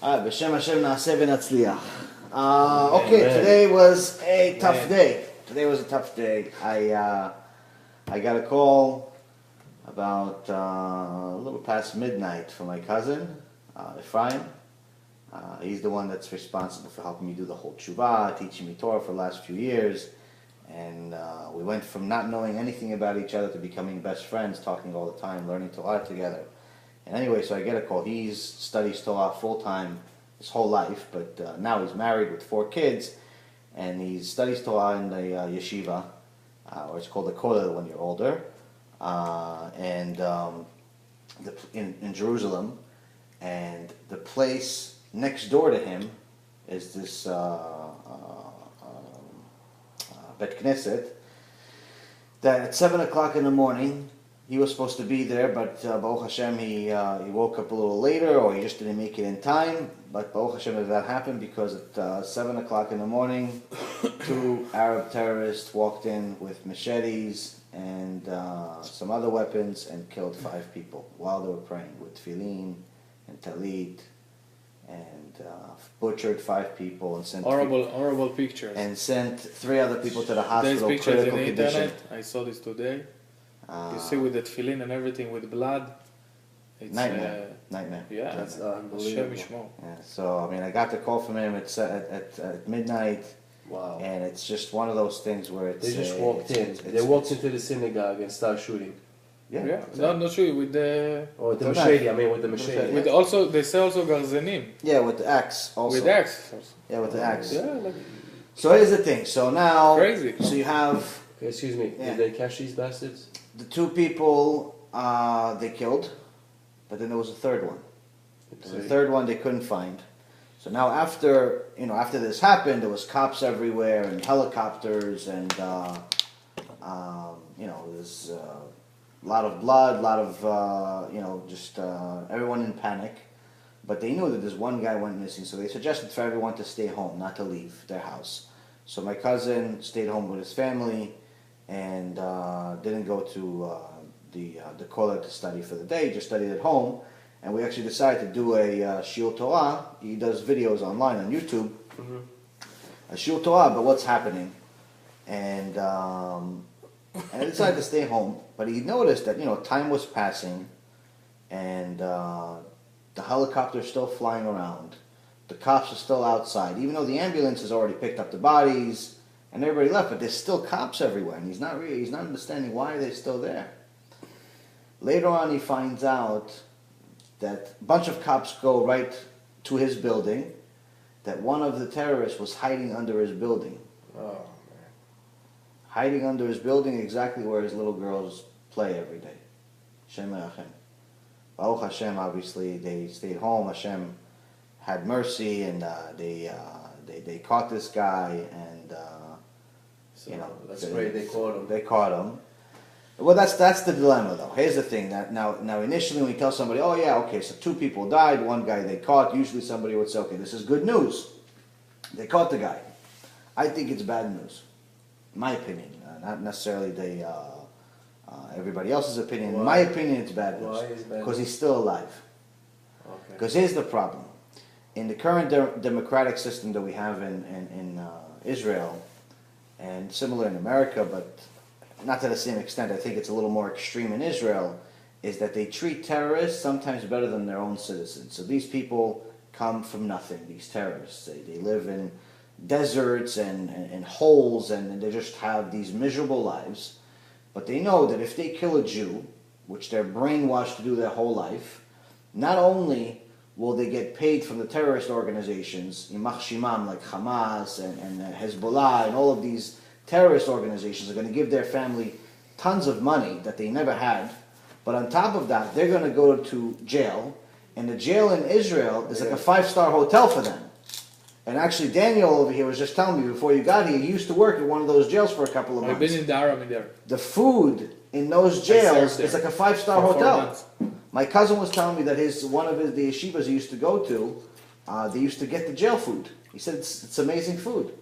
B'Shem Hashem na'aseh v'natzliach. Okay, today was a tough day. Today was a tough day. I got a call about a little past midnight from my cousin, Ephraim. He's the one that's responsible for helping me do the whole tshuva, teaching me Torah for the last few years. And we went from not knowing anything about each other to becoming best friends, talking all the time, learning Torah together. And anyway, so I get a call. He studies Torah full-time his whole life, but now he's married with 4 kids, and he studies Torah in the yeshiva, or it's called the kollel when you're older, in Jerusalem. And the place next door to him is this Bet Knesset, that at 7 o'clock in the morning, he was supposed to be there, but Baruch Hashem, he woke up a little later, or he just didn't make it in time. But Baruch Hashem, that happened because at 7 o'clock in the morning, 2 Arab terrorists walked in with machetes and some other weapons and killed 5 people while they were praying with tefillin and talit, and butchered 5 people and sent horrible pictures, and sent 3 other people to the hospital. There's pictures critical in the condition. internet. I saw this today. You see with the tefillin and everything with blood. It's nightmare. Yeah, that's unbelievable. Yeah, so I mean, I got the call from him at midnight. Wow. And it's just one of those things where it's... They just walked in. They walked into the synagogue and started shooting. Yeah. Not shooting with the... Or with the machete, with the machete. With also, they say also garzenim. Yeah, with the axe also. With axe. Yeah, with the axe. Yeah, like... So here's the thing. So now... Crazy. So you have... Okay, excuse me. Yeah. Did they catch these bastards? The 2 people they killed, but then there was a 3rd one. The 3rd one they couldn't find. So now after this happened, there was cops everywhere and helicopters and there's a lot of blood, a lot of just everyone in panic. But they knew that this one guy went missing, so they suggested for everyone to stay home, not to leave their house. So my cousin stayed home with his family and didn't go to the kollel to study for the day, just studied at home. And we actually decided to do a Shiur Torah. He does videos online on YouTube. Mm-hmm. A Shiur Torah about what's happening. And I decided to stay home. But he noticed that, time was passing. And the helicopter's still flying around. The cops are still outside. Even though the ambulance has already picked up the bodies and everybody left. But there's still cops everywhere. And he's not understanding why they're still there. Later on he finds out that a bunch of cops go right to his building, that one of the terrorists was hiding under his building. Oh, man. Hiding under his building exactly where his little girls play every day. Shem Hashem. Baruch Hashem, obviously, they stayed home. Hashem had mercy, and they caught this guy, and, that's great, they caught him. They caught him. Well, that's the dilemma, though. Here's the thing. That now, initially, when you tell somebody, oh, yeah, okay, so 2 people died, 1 guy they caught, usually somebody would say, okay, this is good news. They caught the guy. I think it's bad news, in my opinion. Not necessarily everybody else's opinion. Why? In my opinion, it's bad news. Why is it bad? Because he's still alive. Okay. Because here's the problem. In the current democratic system that we have in Israel, and similar in America, but not to the same extent, I think it's a little more extreme in Israel, is that they treat terrorists sometimes better than their own citizens. So these people come from nothing, these terrorists. They live in deserts and holes, and they just have these miserable lives. But they know that if they kill a Jew, which they're brainwashed to do their whole life, not only will they get paid from the terrorist organizations, Yimach Shimam, like Hamas and Hezbollah, and all of these terrorist organizations are going to give their family tons of money that they never had. But on top of that, they're going to go to jail. And the jail in Israel is like a 5-star hotel for them. And actually, Daniel over here was just telling me before you got here, he used to work at one of those jails for a couple of months. I've been in the Aram there. The food in those jails is like a 5-star hotel. My cousin was telling me that one of the yeshivas he used to go to, they used to get the jail food. He said it's amazing food.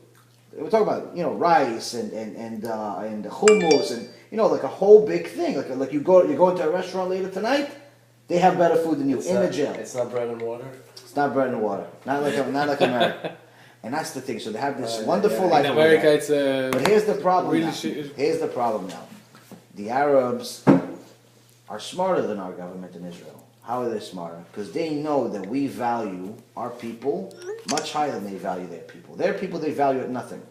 We're talking about rice and hummus and like a whole big thing. Like you go into a restaurant later tonight, they have better food than you in the jail. It's not bread and water. It's not bread and water. Not like America. And that's the thing. So they have this wonderful life. In America, it's but here's the problem. really Now. Here's the problem now. The Arabs are smarter than our government in Israel. How are they smarter? Because they know that we value our people much higher than they value their people. Their people, they value at nothing.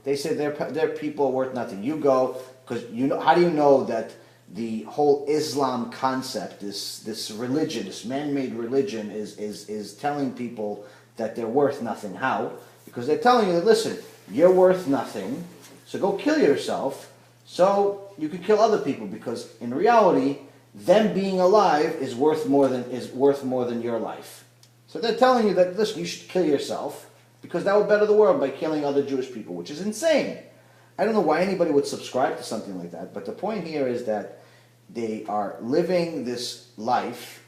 They say their people are worth nothing. You go, because you know. How do you know that the whole Islam concept, this religion, this man-made religion, is telling people that they're worth nothing? How? Because they're telling you that, listen, you're worth nothing, so go kill yourself, so you can kill other people. Because in reality, them being alive is worth more than your life. So they're telling you that, listen, you should kill yourself because that would better the world by killing other Jewish people, which is insane. I don't know why anybody would subscribe to something like that, but the point here is that they are living this life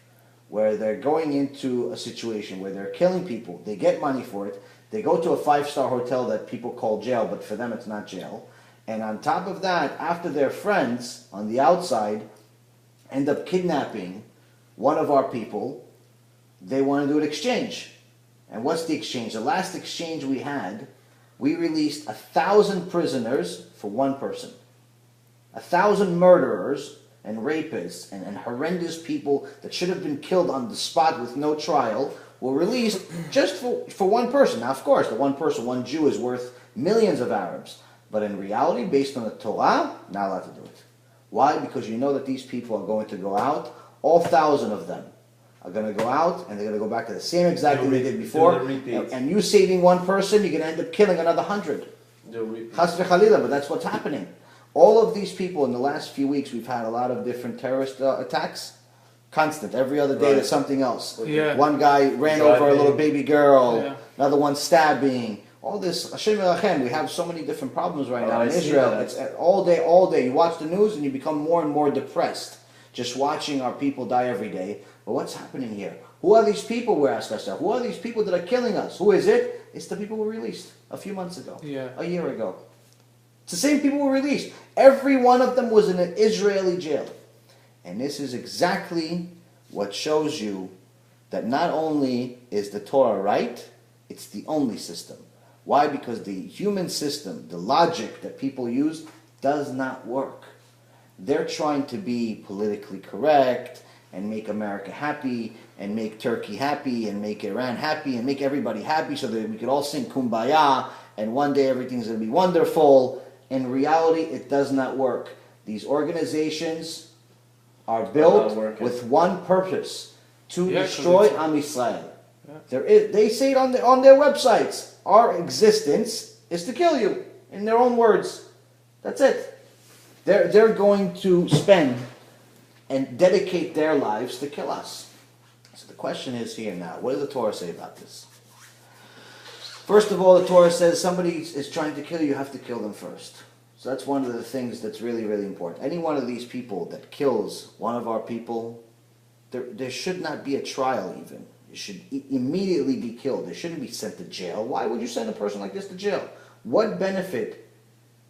where they're going into a situation where they're killing people. They get money for it. They go to a 5-star hotel that people call jail, but for them it's not jail. And on top of that, after their friends on the outside end up kidnapping one of our people, they want to do an exchange. And what's the exchange? The last exchange we had, we released 1,000 prisoners for one person. 1,000 murderers and rapists and horrendous people that should have been killed on the spot with no trial were released just for one person. Now, of course, the one person, one Jew, is worth millions of Arabs. But in reality, based on the Torah, not allowed to do it. Why? Because you know that these people are going to go out, all 1,000 of them are going to go out, and they're going to go back to the same exact thing they did before. And you saving one person, you're going to end up killing another 100. Chas v'chalila, but that's what's happening. All of these people in the last few weeks, we've had a lot of different terrorist attacks. Constant. Every other day there's something else. Yeah. One guy ran over a little baby girl. Another one stabbing. All this. Hashem Elachem. We have so many different problems right now in Israel. It's all day. You watch the news and you become more and more depressed just watching our people die every day. But what's happening here? Who are these people, we ask ourselves? Who are these people that are killing us? Who is it? It's the people who were released a few months ago. A year ago. It's the same people who were released. Every one of them was in an Israeli jail. And this is exactly what shows you that not only is the Torah right, it's the only system. Why? Because the human system, the logic that people use, does not work. They're trying to be politically correct and make America happy and make Turkey happy and make Iran happy and make everybody happy so that we could all sing Kumbaya and one day everything's going to be wonderful. In reality, it does not work. These organizations are built with one purpose, to destroy Am Yisrael. They say it on their websites. Our existence is to kill you, in their own words. That's it. They're going to spend and dedicate their lives to kill us. So the question is here now, what does the Torah say about this? First of all, the Torah says somebody is trying to kill you, you have to kill them first. So that's one of the things that's really, really important. Any one of these people that kills one of our people, there should not be a trial even. You should immediately be killed. They shouldn't be sent to jail. Why would you send a person like this to jail? What benefit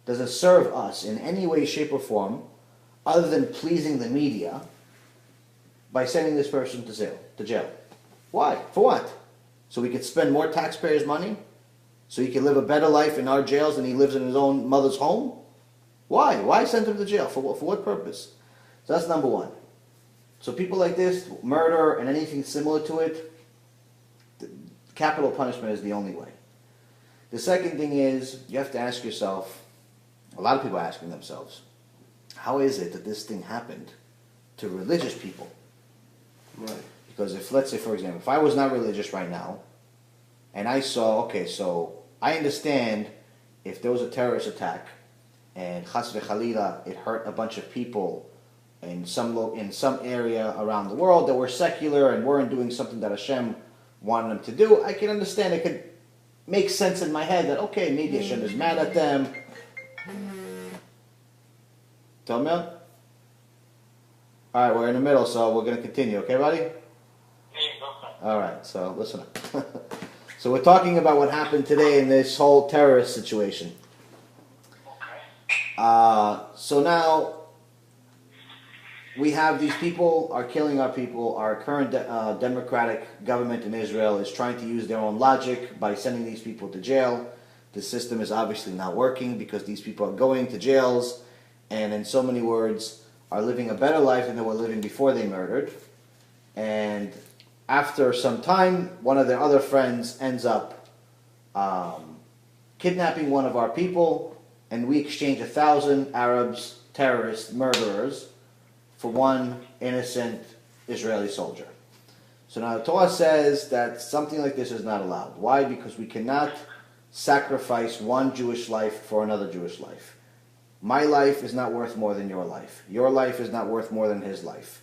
does it serve us in any way, shape, or form, other than pleasing the media, by sending this person to jail? Why? For what? So we could spend more taxpayers' money? So he can live a better life in our jails than he lives in his own mother's home? Why? Why send him to jail? For what purpose? So that's number one. So people like this, murder and anything similar to it, capital punishment is the only way. The second thing is, you have to ask yourself, a lot of people are asking themselves, how is it that this thing happened to religious people? Right. Because if, let's say, for example, if I was not religious right now, and I saw, okay, so I understand if there was a terrorist attack, and chas v'chalila, it hurt a bunch of people in some area around the world that were secular and weren't doing something that Hashem wanted them to do, I can understand, it could make sense in my head that, okay, maybe Hashem is mad at them. Tell me? Alright, we're in the middle, so we're going to continue, okay, buddy? Alright, so listen up. So we're talking about what happened today in this whole terrorist situation. So now, we have these people are killing our people. Our current democratic government in Israel is trying to use their own logic by sending these people to jail. The system is obviously not working because these people are going to jails and, in so many words, are living a better life than they were living before they murdered. And after some time, one of their other friends ends up kidnapping one of our people, and we exchange 1,000 Arabs, terrorists, murderers, for one innocent Israeli soldier. So now the Torah says that something like this is not allowed. Why? Because we cannot sacrifice one Jewish life for another Jewish life. My life is not worth more than your life. Your life is not worth more than his life.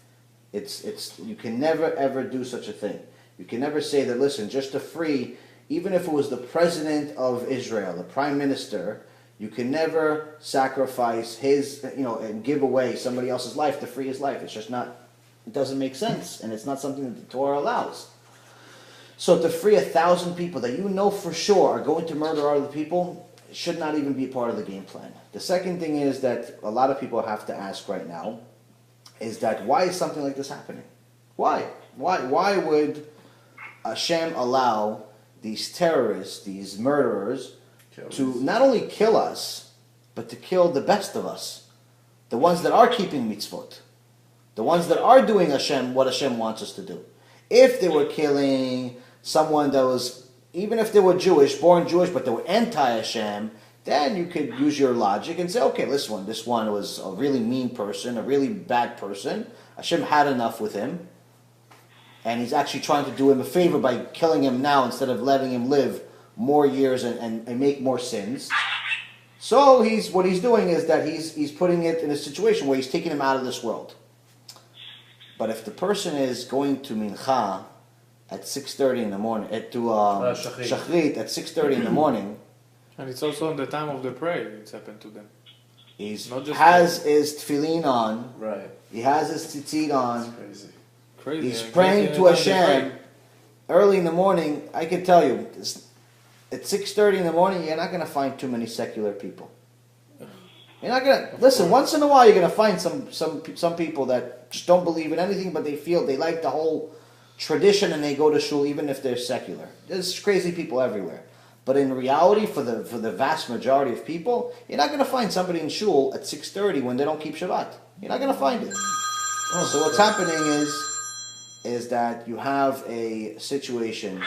You can never ever do such a thing. You can never say that, listen, just to free, even if it was the president of Israel, the prime minister, you can never sacrifice his, and give away somebody else's life to free his life. It's just not, it doesn't make sense, and it's not something that the Torah allows. So to free 1,000 people that you know for sure are going to murder other people should not even be part of the game plan. The second thing is that a lot of people have to ask right now is that why is something like this happening? Why? Why would Hashem allow these terrorists, these murderers, to not only kill us, but to kill the best of us, the ones that are keeping mitzvot, the ones that are doing what Hashem wants us to do. If they were killing someone that was, even if they were Jewish, born Jewish, but they were anti-Hashem, then you could use your logic and say, okay, this one was a really mean person, a really bad person. Hashem had enough with him, and he's actually trying to do him a favor by killing him now instead of letting him live more years and make more sins. So what he's doing is that he's putting it in a situation where he's taking him out of this world. But if the person is going to mincha at 6:30 in the morning, to shachrit at 6:30 in the morning, and it's also in the time of the prayer, it's happened to them. He has his tefillin on, right? He has his tzitzit on. Crazy. He's praying to Hashem early in the morning. I can tell you, at 6:30 in the morning, you're not going to find too many secular people. You're not going to listen. Once in a while, you're going to find some people that just don't believe in anything, but they like the whole tradition and they go to shul even if they're secular. There's crazy people everywhere. But in reality, for the vast majority of people, you're not going to find somebody in shul at 6:30 when they don't keep Shabbat. You're not going to find it. So what's happening is that you have a situation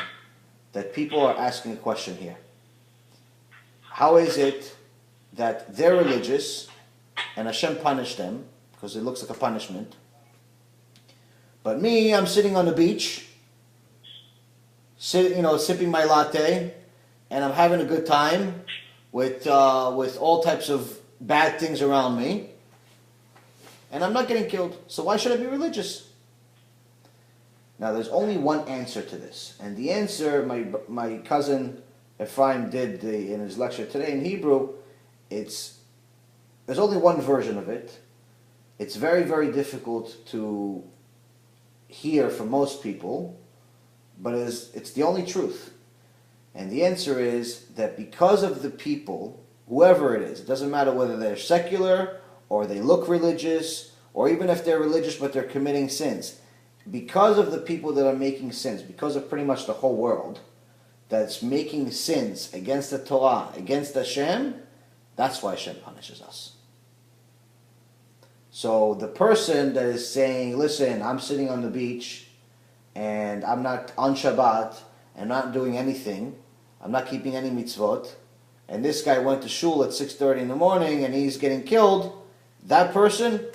that people are asking a question here. How is it that they're religious and Hashem punished them because it looks like a punishment, but me, I'm sitting on the beach, sipping my latte, and I'm having a good time with all types of bad things around me, and I'm not getting killed. So why should I be religious? Now, there's only one answer to this, and the answer my cousin Ephraim did in his lecture today in Hebrew. There's only one version of it. It's very, very difficult to hear for most people, but it's the only truth. And the answer is that because of the people, whoever it is, it doesn't matter whether they're secular or they look religious, or even if they're religious but they're committing sins, because of the people that are making sins, because of pretty much the whole world that's making sins against the Torah, against Hashem, that's why Hashem punishes us. So the person that is saying, listen, I'm sitting on the beach and I'm not on Shabbat and not doing anything, I'm not keeping any mitzvot, and this guy went to shul at 6:30 in the morning and he's getting killed, that person,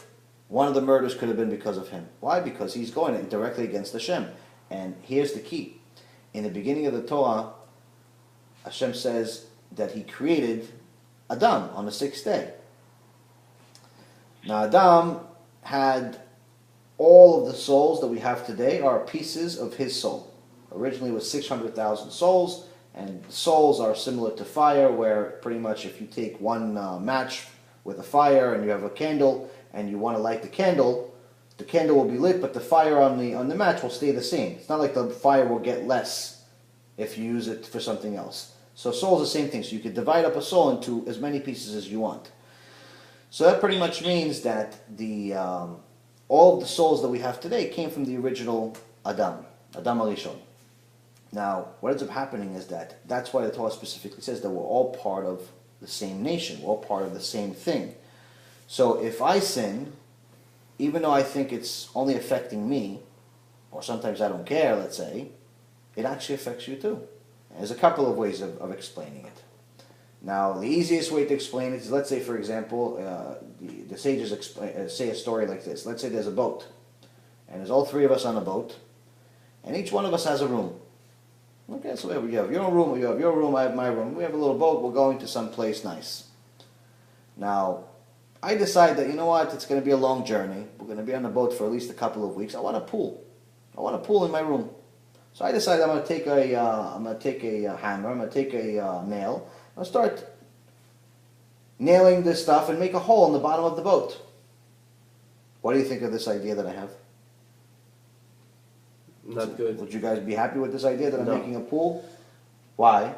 one of the murders could have been because of him. Why? Because he's going directly against Hashem. And here's the key. In the beginning of the Torah, Hashem says that he created Adam on the sixth day. Now Adam had all of the souls that we have today are pieces of his soul. Originally it was 600,000 souls, and souls are similar to fire, where pretty much if you take one match with a fire and you have a candle and you want to light the candle will be lit, but the fire on the match will stay the same. It's not like the fire will get less if you use it for something else. So soul is the same thing. So you could divide up a soul into as many pieces as you want. So that pretty much means that all of the souls that we have today came from the original Adam Arishon. Now, what ends up happening is that's why the Torah specifically says that we're all part of the same nation. We're all part of the same thing. So if I sin, even though I think it's only affecting me, or sometimes I don't care, let's say, it actually affects you too. There's a couple of ways of explaining it. Now, the easiest way to explain it is, let's say, for example, the sages say a story like this. Let's say there's a boat, and there's all three of us on a boat, and each one of us has a room. Okay, so you have your room, you have your room, I have my room. We have a little boat, we're going to some place nice. Now, I decide that, you know what, it's going to be a long journey. We're going to be on the boat for at least a couple of weeks. I want a pool. I want a pool in my room. So I decide I'm going to take a hammer, I'm going to take a nail, I'll start nailing this stuff and make a hole in the bottom of the boat. What do you think of this idea that I have? Not good. Would you guys be happy with this idea that I'm No. making a pool? Why?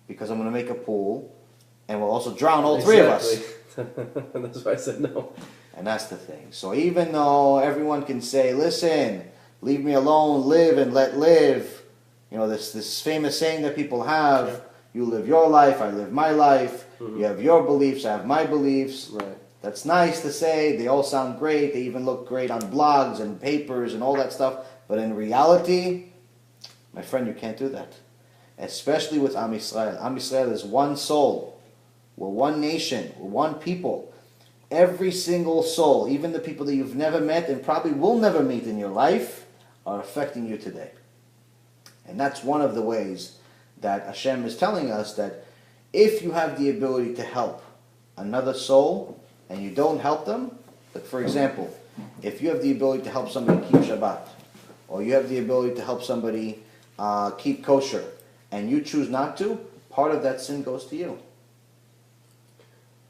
Because I'm going to make a pool and we'll also drown all three of us. That's why I said no. And that's the thing. So even though everyone can say, listen, leave me alone, live and let live. You know, this famous saying that people have, you live your life, I live my life. Mm-hmm. You have your beliefs, I have my beliefs. Right. That's nice to say. They all sound great. They even look great on blogs and papers and all that stuff. But in reality, my friend, you can't do that. Especially with Am Yisrael. Am Yisrael is one soul. We're one nation. We're one people. Every single soul, even the people that you've never met and probably will never meet in your life, are affecting you today. And that's one of the ways that Hashem is telling us that if you have the ability to help another soul and you don't help them, like for example, if you have the ability to help somebody keep Shabbat, or you have the ability to help somebody keep kosher, and you choose not to, part of that sin goes to you.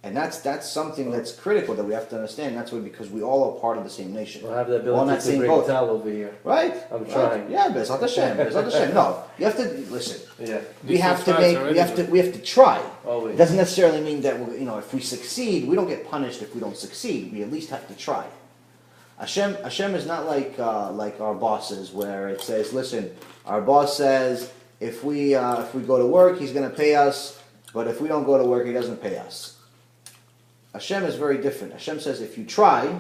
And that's something that's critical that we have to understand. That's why, because we all are part of the same nation. I have the We're on that ability to same bring boat. tal over here. Right? I'm Right. trying. Yeah, Bezat Hashem. Bezat Hashem. No, you have to listen. Yeah. We have to try. Always. It doesn't necessarily mean that if we succeed, we don't get punished if we don't succeed. We at least have to try. Hashem is not like our bosses, where it says, listen, our boss says if we go to work, he's going to pay us, but if we don't go to work, he doesn't pay us. Hashem is very different. Hashem says if you try,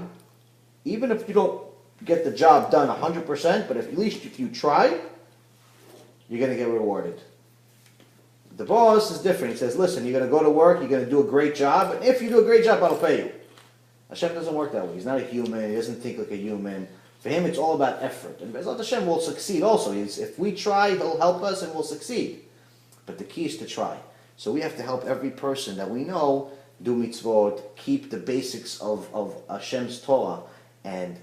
even if you don't get the job done 100%, but at least if you try, you're going to get rewarded. The boss is different. He says, listen, you're going to go to work, you're going to do a great job, and if you do a great job, I'll pay you. Hashem doesn't work that way. He's not a human. He doesn't think like a human. For him, it's all about effort. And Bezat Hashem will succeed also. If we try, he'll help us and we'll succeed. But the key is to try. So we have to help every person that we know do mitzvot, keep the basics of Hashem's Torah, and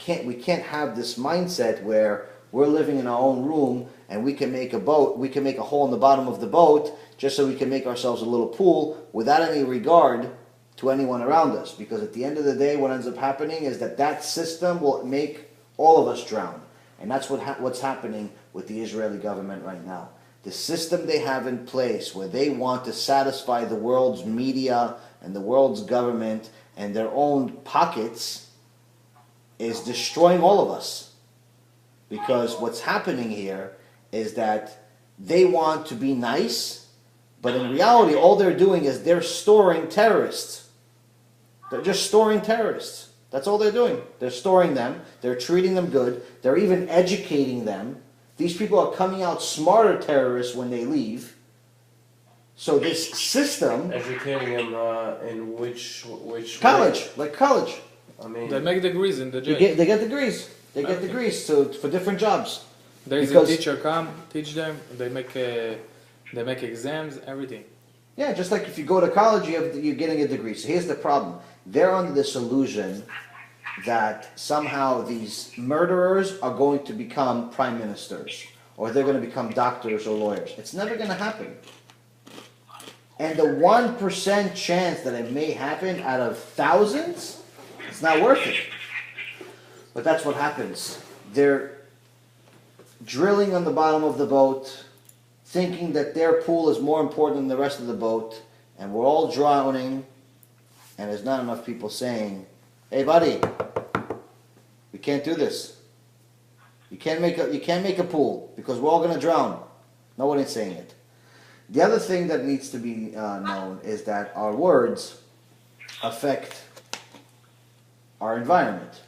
we can't have this mindset where we're living in our own room and we can make a hole in the bottom of the boat just so we can make ourselves a little pool without any regard to anyone around us. Because at the end of the day, what ends up happening is that system will make all of us drown. And that's what's happening with the Israeli government right now. The system they have in place where they want to satisfy the world's media and the world's government and their own pockets is destroying all of us. Because what's happening here is that they want to be nice, but in reality all they're doing is they're storing terrorists. They're just storing terrorists. That's all they're doing. They're storing them. They're treating them good. They're even educating them. These people are coming out smarter terrorists when they leave. So this system... Educating them in which college, way? like college. I mean... They make degrees in the jail. They get degrees. They get degrees for different jobs. There is a teacher come, teach them, they make exams, everything. Yeah, just like if you go to college, you're getting a degree. So here's the problem. They're under this illusion that somehow these murderers are going to become prime ministers, or they're going to become doctors or lawyers. It's never going to happen. And the 1% chance that it may happen out of thousands, it's not worth it. But that's what happens. They're drilling on the bottom of the boat, thinking that their pool is more important than the rest of the boat, and we're all drowning, and there's not enough people saying, hey buddy, We can't do this. You can't make a pool because we're all going to drown. Nobody's saying it. The other thing that needs to be known is that our words affect our environment.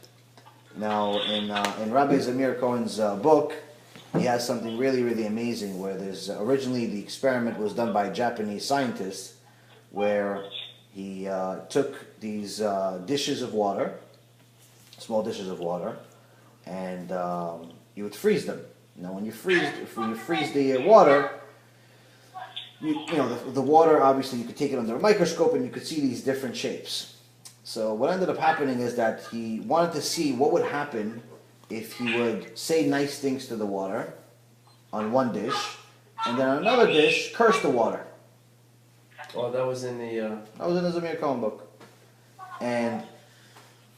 Now, in Rabbi Zamir Cohen's book, he has something really, really amazing where there's originally the experiment was done by a Japanese scientist where he took these dishes of water, small dishes of water, and you would freeze them. Now, when you freeze the water, you know the water. Obviously, you could take it under a microscope and you could see these different shapes. So what ended up happening is that he wanted to see what would happen if he would say nice things to the water on one dish, and then on another dish curse the water. Oh, that was in the. That was in the Zamir Cohen book, and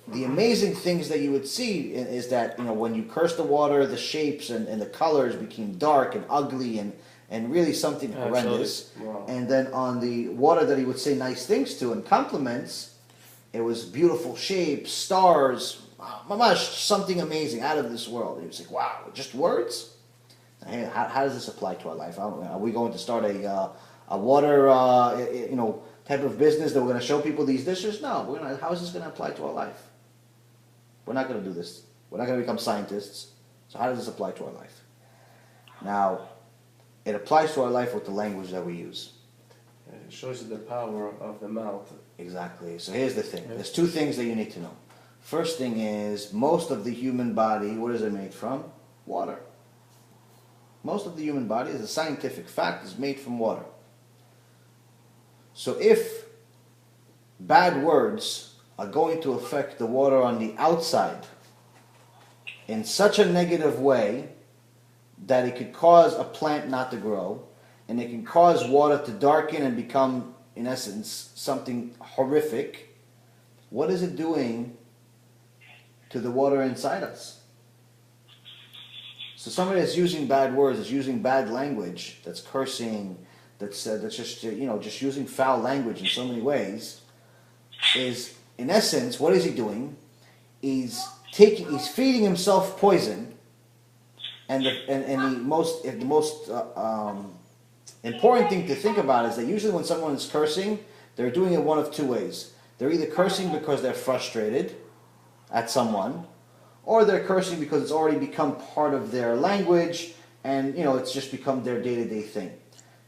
the amazing things that you would see is that when you curse the water, the shapes and the colors became dark and ugly and really something horrendous. Wow. And then on the water that he would say nice things to and compliments, it was beautiful shapes, stars, mamash, something amazing out of this world. He was like, wow, just words? Hey, how does this apply to our life? Are we going to start a water type of business that we're going to show people these dishes? No. How is this going to apply to our life? We're not going to do this. We're not going to become scientists. So how does this apply to our life? Now, it applies to our life with the language that we use. It shows you the power of the mouth. Exactly. So here's the thing. There's two things that you need to know. First thing is, most of the human body, what is it made from? Water. Most of the human body, as a scientific fact, is made from water. So if bad words are going to affect the water on the outside in such a negative way that it could cause a plant not to grow, and it can cause water to darken and become, in essence, something horrific, what is it doing to the water inside us? So somebody that's using bad words, that's using bad language, that's cursing, that's just just using foul language in so many ways, is in essence, what is he doing? He's feeding himself poison, and the most important thing to think about is that usually when someone is cursing, they're doing it one of two ways. They're either cursing because they're frustrated at someone, or they're cursing because it's already become part of their language, and it's just become their day-to-day thing.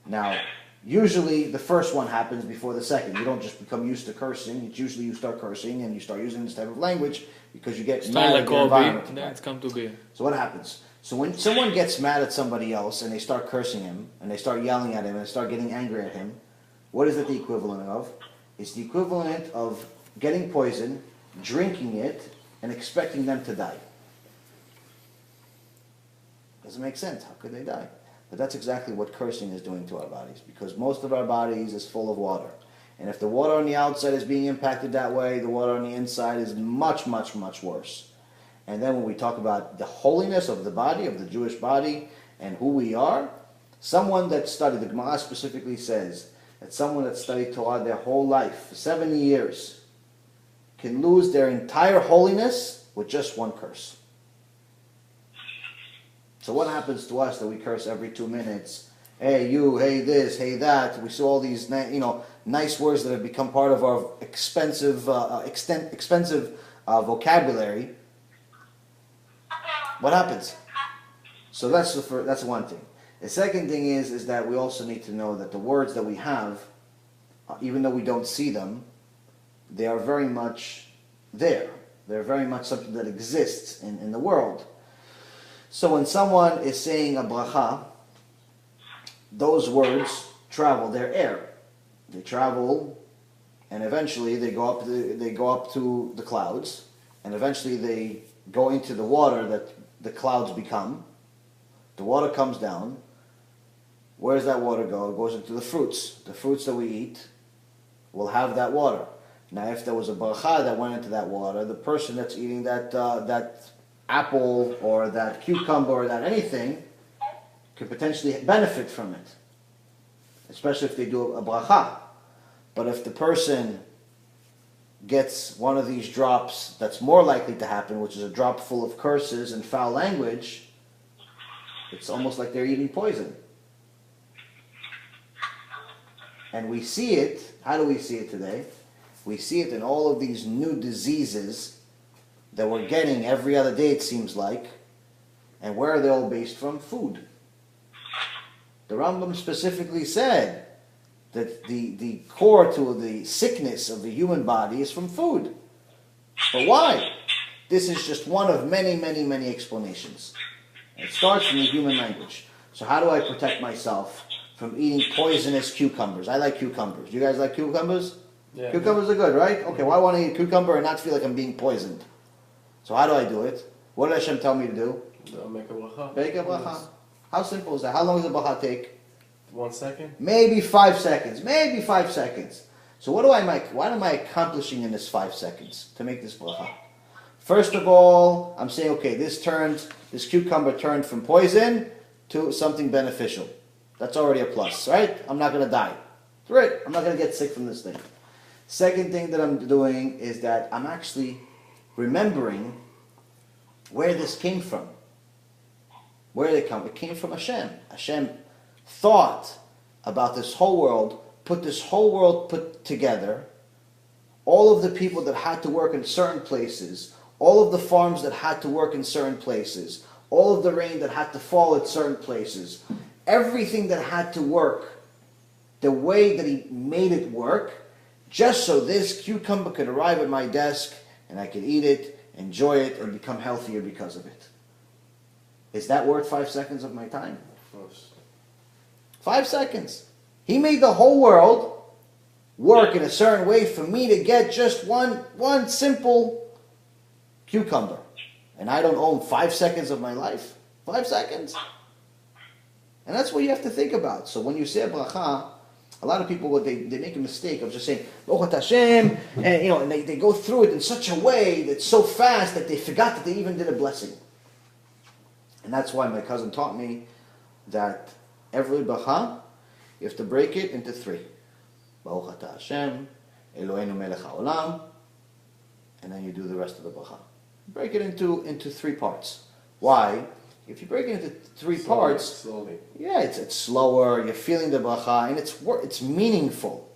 Now, usually the first one happens before the second. You don't just become used to cursing. It's usually you start cursing and you start using this type of language because you get mad at your environment. Then it's come to be. So what happens? So when someone gets mad at somebody else and they start cursing him and they start yelling at him and they start getting angry at him, what is it the equivalent of? It's the equivalent of getting poison, drinking it, and expecting them to die. Doesn't make sense. How could they die? But that's exactly what cursing is doing to our bodies, because most of our bodies is full of water. And if the water on the outside is being impacted that way, the water on the inside is much, much, much worse. And then when we talk about the holiness of the body, of the Jewish body, and who we are, someone that studied, the Gemara specifically says, that someone that studied Torah their whole life, for 70 years, can lose their entire holiness with just one curse. So what happens to us that we curse every 2 minutes? Hey you, hey this, hey that. We see all these nice words that have become part of our expensive vocabulary. What happens? So that's one thing. The second thing is that we also need to know that the words that we have, even though we don't see them, they are very much there. They're very much something that exists in the world. So when someone is saying a bracha, those words travel, they're air. They travel, and eventually they go up to the clouds, and eventually they go into the water that the clouds become. The water comes down. Where does that water go? It goes into the fruits. The fruits that we eat will have that water. Now, if there was a bracha that went into that water, the person that's eating that apple or that cucumber or that anything could potentially benefit from it, especially if they do a bracha. But if the person gets one of these drops that's more likely to happen, which is a drop full of curses and foul language, it's almost like they're eating poison. And we see it, how do we see it today? We see it in all of these new diseases that we're getting every other day, it seems like. And where are they all based from? Food. The Rambam specifically said that the core to the sickness of the human body is from food. But why? This is just one of many, many, many explanations. It starts from the human language. So how do I protect myself from eating poisonous cucumbers? I like cucumbers. You guys like cucumbers? Yeah. Cucumbers are good, right? Okay, well I want to eat a cucumber and not feel like I'm being poisoned. So how do I do it? What did Hashem tell me to do? Make a bracha. Make a bracha. How simple is that? How long does a bracha take? 1 second. Maybe 5 seconds. Maybe 5 seconds. So what am I accomplishing in this 5 seconds to make this bracha? First of all, I'm saying, okay, this cucumber turned from poison to something beneficial. That's already a plus, right? I'm not going to die. Right? I'm not going to get sick from this thing. Second thing that I'm doing is that I'm actually remembering where this came from. Where did it come? It came from Hashem. Hashem thought about this whole world, put this whole world put together, all of the people that had to work in certain places, all of the farms that had to work in certain places, all of the rain that had to fall at certain places, everything that had to work, the way that he made it work, just so this cucumber could arrive at my desk and I could eat it, enjoy it, and become healthier because of it. Is that worth 5 seconds of my time? Of course. 5 seconds. He made the whole world work in a certain way for me to get just one simple cucumber. And I don't own 5 seconds of my life. 5 seconds. And that's what you have to think about. So when you say a bracha, a lot of people, they make a mistake of just saying, Baruch Hashem, and they go through it in such a way that's so fast that they forgot that they even did a blessing. And that's why my cousin taught me that every bracha, you have to break it into 3. Baruch Atah Hashem, Eloheinu melech haolam, and then you do the rest of the bracha. Break it into 3 parts. Why? If you break it into 3 parts, slowly. Yeah, it's slower, you're feeling the bracha, and it's meaningful.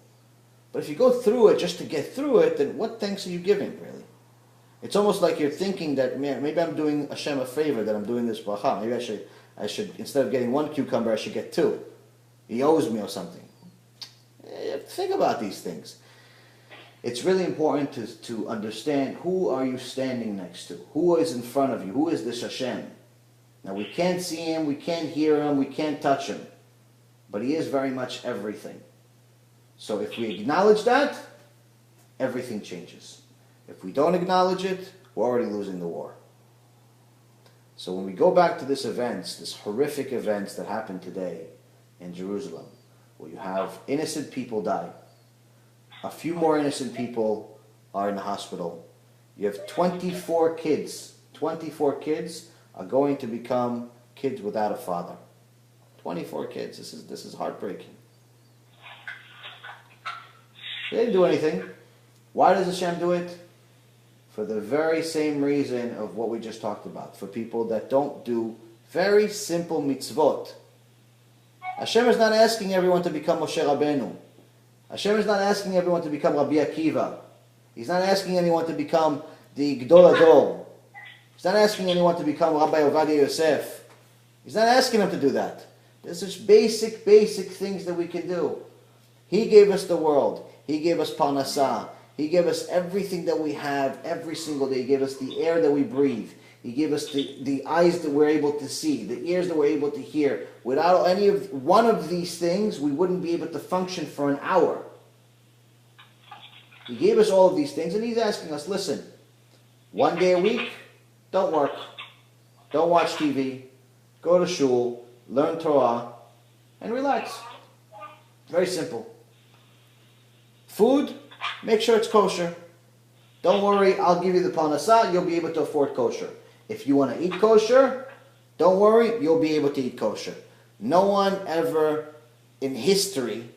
But if you go through it just to get through it, then what thanks are you giving, really? It's almost like you're thinking that, man, maybe I'm doing Hashem a favor that I'm doing this bracha. Maybe I should instead of getting 1 cucumber, I should get 2. He owes me or something. You have to think about these things. It's really important to understand who are you standing next to? Who is in front of you? Who is this Hashem? Now we can't see him, we can't hear him, we can't touch him. But he is very much everything. So if we acknowledge that, everything changes. If we don't acknowledge it, we're already losing the war. So when we go back to this horrific events that happened today in Jerusalem, where you have innocent people die, a few more innocent people are in the hospital, you have 24 kids are going to become kids without a father. 24 kids. This is heartbreaking. They didn't do anything. Why does Hashem do it? For the very same reason of what we just talked about. For people that don't do very simple mitzvot. Hashem is not asking everyone to become Moshe Rabbeinu. Hashem is not asking everyone to become Rabbi Akiva. He's not asking anyone to become the Gdol Ador. He's not asking anyone to become Rabbi Ovadia Yosef. He's not asking them to do that. There's just basic things that we can do. He gave us the world. He gave us Parnassah. He gave us everything that we have every single day. He gave us the air that we breathe. He gave us the eyes that we're able to see, the ears that we're able to hear. Without one of these things, we wouldn't be able to function for an hour. He gave us all of these things, and he's asking us, listen, 1 day a week, don't work. Don't watch TV. Go to shul, learn Torah, and relax. Very simple. Food, make sure it's kosher. Don't worry, I'll give you the parnassah, you'll be able to afford kosher. If you want to eat kosher, don't worry, you'll be able to eat kosher. No one ever in history,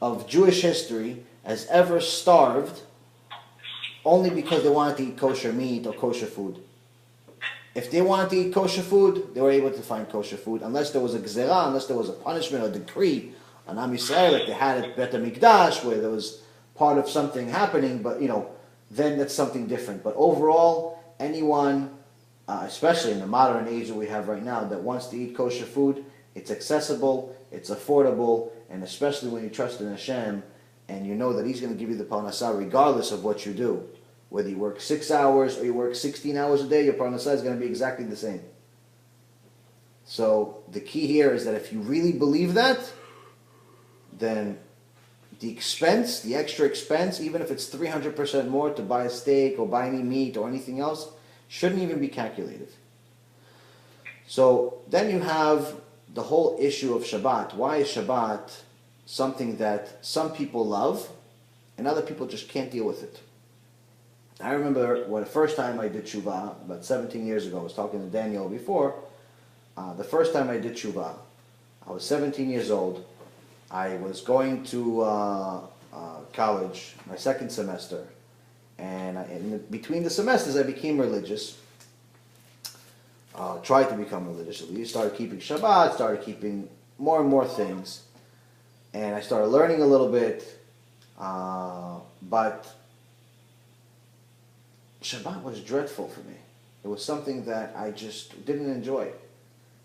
of Jewish history, has ever starved only because they wanted to eat kosher meat or kosher food. If they wanted to eat kosher food, they were able to find kosher food, unless there was a gzerah, unless there was a punishment or decree on Am Yisrael, like they had at Bet HaMikdash, where there was part of something happening, but then that's something different. But overall, anyone, especially in the modern age that we have right now, that wants to eat kosher food, it's accessible, it's affordable, and especially when you trust in Hashem, and you know that He's going to give you the parnassah regardless of what you do. Whether you work 6 hours or you work 16 hours a day, your parnassah is going to be exactly the same. So the key here is that if you really believe that, then the expense, the extra expense, even if it's 300% more to buy a steak or buy any meat or anything else, shouldn't even be calculated. So then you have the whole issue of Shabbat. Why is Shabbat something that some people love and other people just can't deal with it? I remember when the first time I did Tshuva, about 17 years ago, I was talking to Daniel before, the first time I did Tshuva, I was 17 years old. I was going to college, my second semester, and between the semesters I became religious, tried to become religious at least, started keeping Shabbat, started keeping more and more things, and I started learning a little bit, but Shabbat was dreadful for me. It was something that I just didn't enjoy,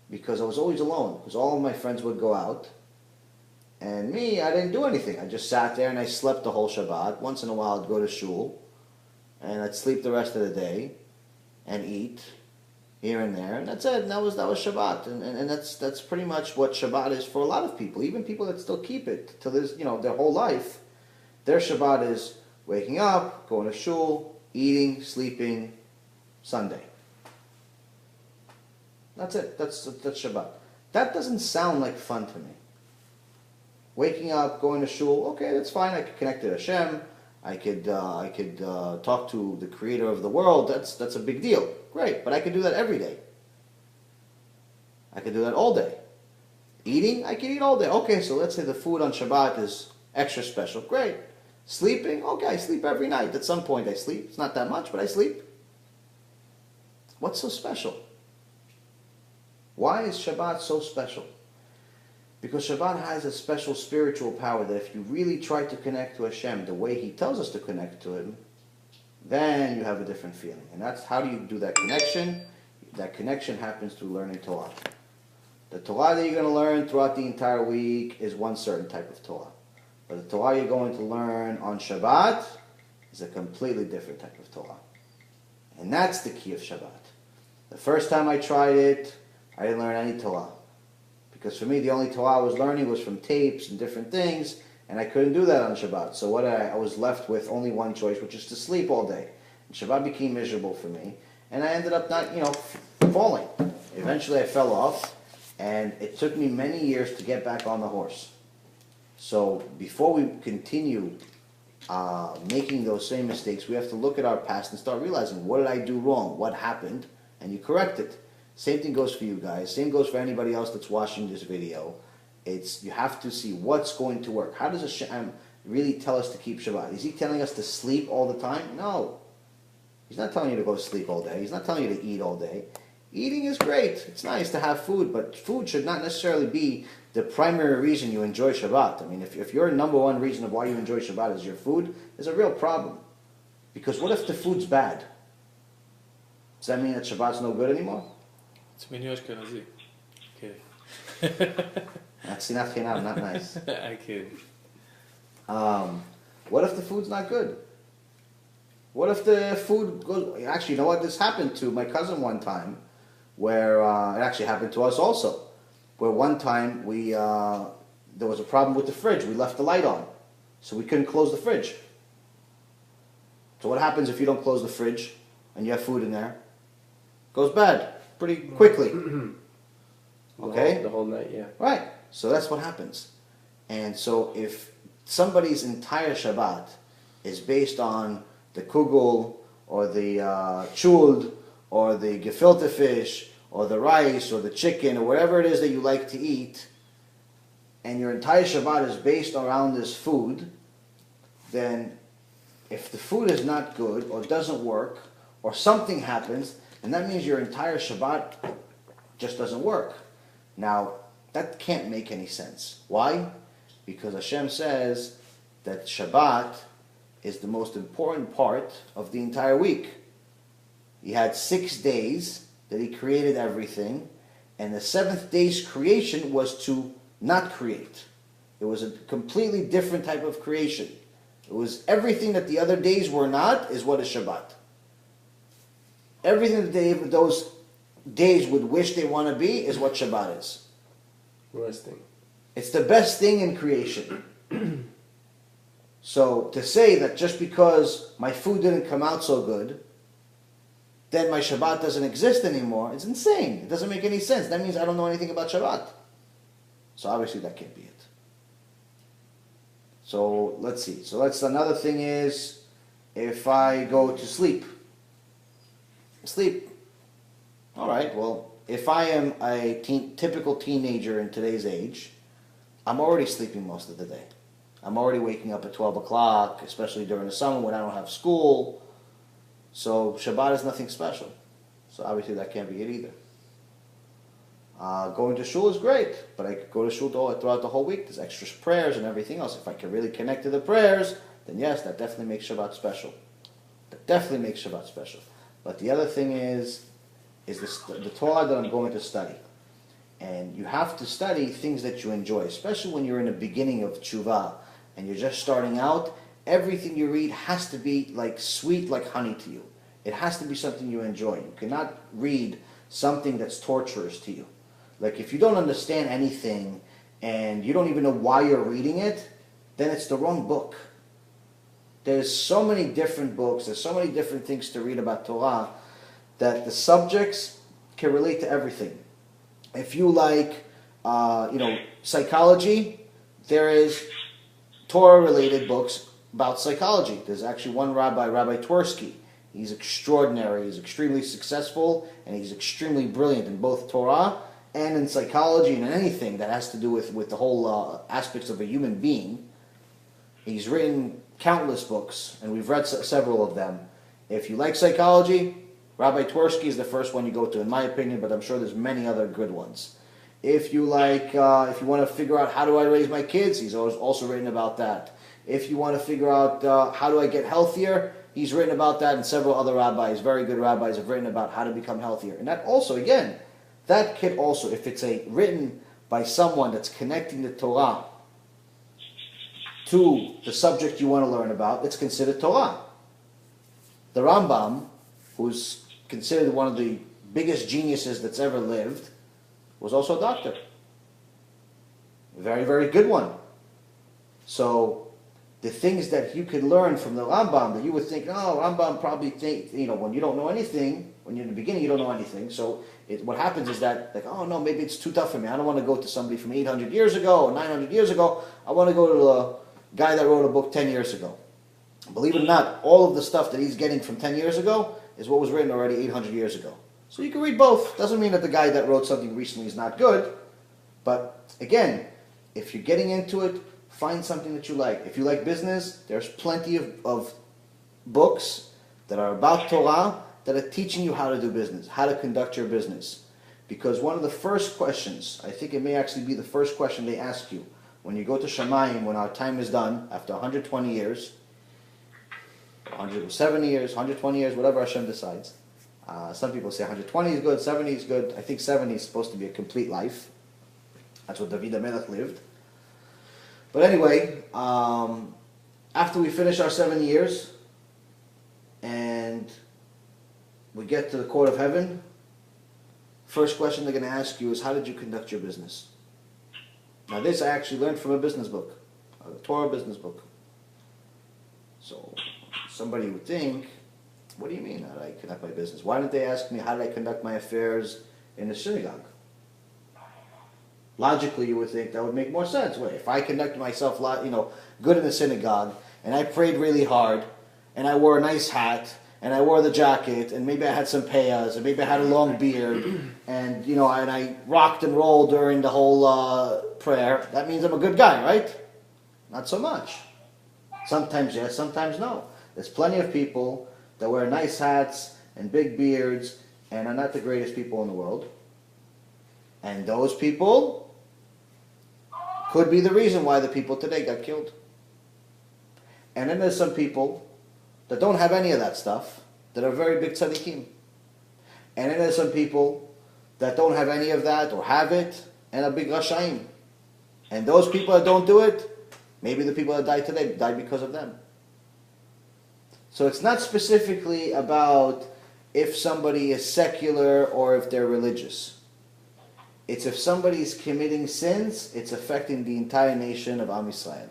because I was always alone, because all of my friends would go out, and me, I didn't do anything. I just sat there and I slept the whole Shabbat. Once in a while I'd go to shul, and I'd sleep the rest of the day, and eat here and there, and that's it. And that was Shabbat, and that's pretty much what Shabbat is for a lot of people, even people that still keep it till this, their whole life. Their Shabbat is waking up, going to shul, eating, sleeping, Sunday. That's it. That's Shabbat. That doesn't sound like fun to me. Waking up, going to shul, okay, that's fine. I could connect to Hashem. I could talk to the Creator of the world. That's a big deal. Great, but I could do that every day. I could do that all day. Eating, I could eat all day. Okay, so let's say the food on Shabbat is extra special. Great. Sleeping, okay, I sleep every night. At some point I sleep. It's not that much, but I sleep. What's so special? Why is Shabbat so special? Because Shabbat has a special spiritual power that if you really try to connect to Hashem the way He tells us to connect to Him, then you have a different feeling. And that's how do you do that connection? That connection happens through learning Torah. The Torah that you're going to learn throughout the entire week is one certain type of Torah. But the Torah you're going to learn on Shabbat is a completely different type of Torah. And that's the key of Shabbat. The first time I tried it, I didn't learn any Torah. Because for me, the only Torah I was learning was from tapes and different things, and I couldn't do that on Shabbat. So I was left with only one choice, which is to sleep all day. And Shabbat became miserable for me, and I ended up not, falling. Eventually I fell off, and it took me many years to get back on the horse. So before we continue making those same mistakes, we have to look at our past and start realizing, what did I do wrong? What happened? And you correct it. Same thing goes for you guys. Same goes for anybody else that's watching this video. You have to see what's going to work. How does Hashem really tell us to keep Shabbat? Is He telling us to sleep all the time? No. He's not telling you to go to sleep all day. He's not telling you to eat all day. Eating is great. It's nice to have food, but food should not necessarily be the primary reason you enjoy Shabbat. I mean, if your number one reason of why you enjoy Shabbat is your food, there's a real problem. Because what if the food's bad? Does that mean that Shabbat's no good anymore? It's menu Ashkenazi. Okay. That's sinat chinam, not nice. I kid. What if the food's not good? What if the food goes... Actually, you know what? This happened to my cousin one time, where it actually happened to us also, where one time there was a problem with the fridge. We left the light on, so we couldn't close the fridge. So what happens if you don't close the fridge and you have food in there? It goes bad pretty quickly. Okay? The whole night, yeah. Right. So that's what happens. And so if somebody's entire Shabbat is based on the kugel, or the chuld, or the gefilte fish, or the rice, or the chicken, or whatever it is that you like to eat, and your entire Shabbat is based around this food, then if the food is not good or doesn't work or something happens, then that means your entire Shabbat just doesn't work. Now, that can't make any sense. Why? Because Hashem says that Shabbat is the most important part of the entire week. He had 6 days that he created everything, and the 7th day's creation was to not create. It was a completely different type of creation. It was everything that the other days were not is what is Shabbat. Everything that those days would wish they want to be is what Shabbat is. Resting. It's the best thing in creation. So to say that just because my food didn't come out so good, then my Shabbat doesn't exist anymore, it's insane. It doesn't make any sense. That means I don't know anything about Shabbat. So obviously that can't be it. So let's see. So another thing is, if I go to sleep. All right, well, if I am a typical teenager in today's age, I'm already sleeping most of the day. I'm already waking up at 12 o'clock, especially during the summer when I don't have school. So Shabbat is nothing special. So obviously that can't be it either. Going to shul is great, but I could go to shul throughout the whole week. There's extra prayers and everything else. If I can really connect to the prayers, then yes, that definitely makes Shabbat special. But the other thing is the Torah that I'm going to study. And you have to study things that you enjoy, especially when you're in the beginning of tshuva and you're just starting out. Everything you read has to be like sweet like honey to you. It has to be something you enjoy. You cannot read something that's torturous to you. Like if you don't understand anything and you don't even know why you're reading it, then it's the wrong book. There's so many different books, there's so many different things to read about Torah that the subjects can relate to everything. If you like, psychology, there is Torah-related books about psychology. There's actually one rabbi, Rabbi Twersky. He's extraordinary, he's extremely successful, and he's extremely brilliant in both Torah and in psychology and in anything that has to do with the whole aspects of a human being. He's written countless books, and we've read several of them. If you like psychology, Rabbi Twersky is the first one you go to, in my opinion, but I'm sure there's many other good ones. If you like, if you want to figure out how do I raise my kids, he's also written about that. If you want to figure out how do I get healthier, he's written about that, and several other rabbis, very good rabbis, have written about how to become healthier. And that also, again, that could also, if it's written by someone that's connecting the Torah to the subject you want to learn about, it's considered Torah. The Rambam, who's considered one of the biggest geniuses that's ever lived, was also a doctor. A very, very good one. So the things that you could learn from the Rambam that you would think, oh, Rambam probably think, when you don't know anything, when you're in the beginning, you don't know anything. So what happens is that, like, oh no, maybe it's too tough for me. I don't want to go to somebody from 800 years ago or 900 years ago. I want to go to a guy that wrote a book 10 years ago. Believe it or not, all of the stuff that he's getting from 10 years ago is what was written already 800 years ago. So you can read both. Doesn't mean that the guy that wrote something recently is not good. But again, if you're getting into it, find something that you like. If you like business, there's plenty of books that are about Torah that are teaching you how to do business, how to conduct your business. Because one of the first questions, I think it may actually be the first question they ask you, when you go to Shamayim, when our time is done, after 120 years, 170 years, 120 years, whatever Hashem decides. Some people say 120 is good, 70 is good. I think 70 is supposed to be a complete life. That's what David HaMelech lived. But anyway, after we finish our 7 years and we get to the court of heaven, first question they're going to ask you is, how did you conduct your business? Now this I actually learned from a business book, a Torah business book. So somebody would think, what do you mean, how did I conduct my business? Why didn't they ask me, how did I conduct my affairs in the synagogue? Logically, you would think that would make more sense. Wait, if I conducted myself, good in the synagogue, and I prayed really hard, and I wore a nice hat, and I wore the jacket, and maybe I had some payas, and maybe I had a long beard, and and I rocked and rolled during the whole prayer, that means I'm a good guy, right? Not so much. Sometimes yes, sometimes no. There's plenty of people that wear nice hats and big beards and are not the greatest people in the world. And those people could be the reason why the people today got killed. And then there's some people that don't have any of that stuff, that are very big tzaddikim. And then there's some people that don't have any of that or have it and are big rashaim. And those people that don't do it, maybe the people that died today died because of them. So it's not specifically about if somebody is secular or if they're religious. It's if somebody's committing sins, it's affecting the entire nation of Am Yisrael.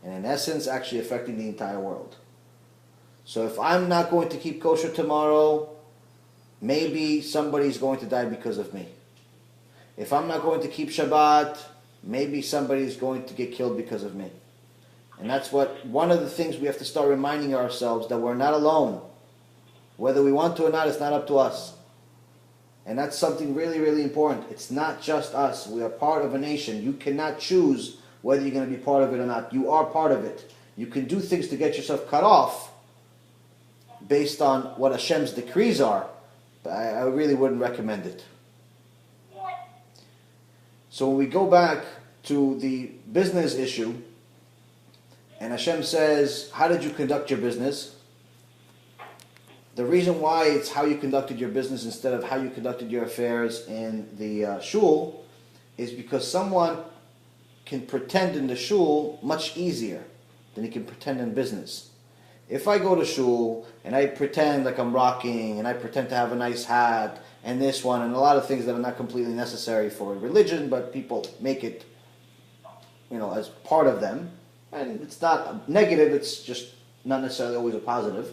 And in essence, actually affecting the entire world. So if I'm not going to keep kosher tomorrow, maybe somebody's going to die because of me. If I'm not going to keep Shabbat, maybe somebody's going to get killed because of me. And that's one of the things we have to start reminding ourselves, that we're not alone. Whether we want to or not, it's not up to us. And that's something really, really important. It's not just us. We are part of a nation. You cannot choose whether you're going to be part of it or not. You are part of it. You can do things to get yourself cut off based on what Hashem's decrees are, but I really wouldn't recommend it. So when we go back to the business issue, and Hashem says, how did you conduct your business? The reason why it's how you conducted your business instead of how you conducted your affairs in the shul is because someone can pretend in the shul much easier than he can pretend in business. If I go to shul and I pretend like I'm rocking and I pretend to have a nice hat and this one and a lot of things that are not completely necessary for religion, but people make it, as part of them, and it's not negative, it's just not necessarily always a positive.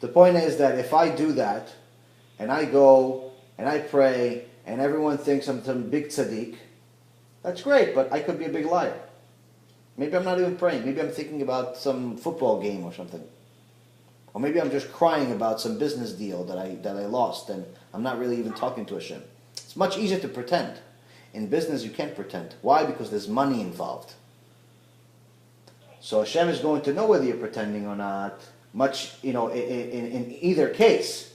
The point is that if I do that, and I go, and I pray, and everyone thinks I'm some big tzaddik, that's great, but I could be a big liar. Maybe I'm not even praying. Maybe I'm thinking about some football game or something. Or maybe I'm just crying about some business deal that I lost, and I'm not really even talking to Hashem. It's much easier to pretend. In business, you can't pretend. Why? Because there's money involved. So Hashem is going to know whether you're pretending or not, in either case.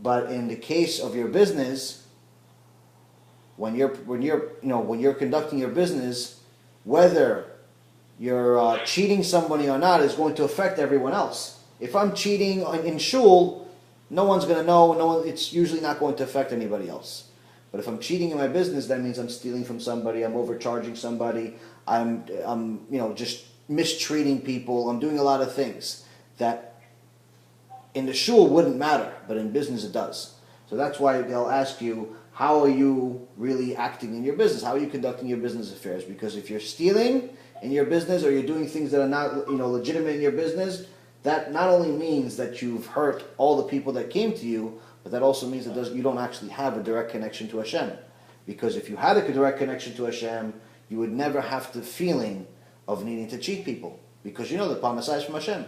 But in the case of your business, when you're conducting your business, whether you're cheating somebody or not is going to affect everyone else. If I'm cheating in shul, no one's going to know. It's usually not going to affect anybody else. But if I'm cheating in my business, that means I'm stealing from somebody, I'm overcharging somebody, I'm just mistreating people, I'm doing a lot of things that in the shul wouldn't matter, but in business it does. So that's why they'll ask you, how are you really acting in your business? How are you conducting your business affairs? Because if you're stealing in your business or you're doing things that are not legitimate in your business, that not only means that you've hurt all the people that came to you, but that also means that you don't actually have a direct connection to Hashem. Because if you had a direct connection to Hashem, you would never have the feeling of needing to cheat people. Because the parnasah is from Hashem.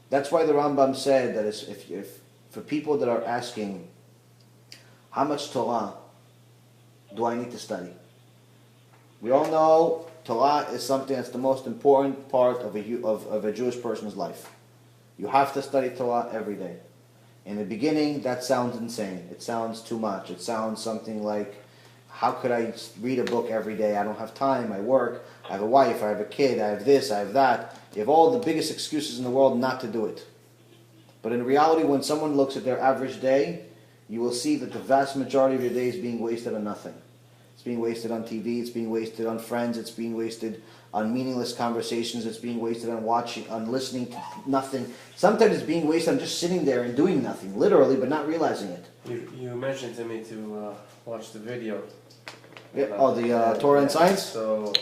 That's why the Rambam said that if for people that are asking, how much Torah do I need to study? We all know Torah is something that's the most important part of a Jewish person's life. You have to study Torah every day. In the beginning, that sounds insane. It sounds too much. It sounds something like, how could I read a book every day? I don't have time. I work. I have a wife. I have a kid. I have this. I have that. You have all the biggest excuses in the world not to do it. But in reality, when someone looks at their average day, you will see that the vast majority of your day is being wasted on nothing. It's being wasted on TV. It's being wasted on friends. It's being wasted on meaningless conversations. It's being wasted on listening to nothing. Sometimes it's being wasted on just sitting there and doing nothing, literally, but not realizing it. You mentioned to me to watch the video. Yeah. The Torah and Science? So,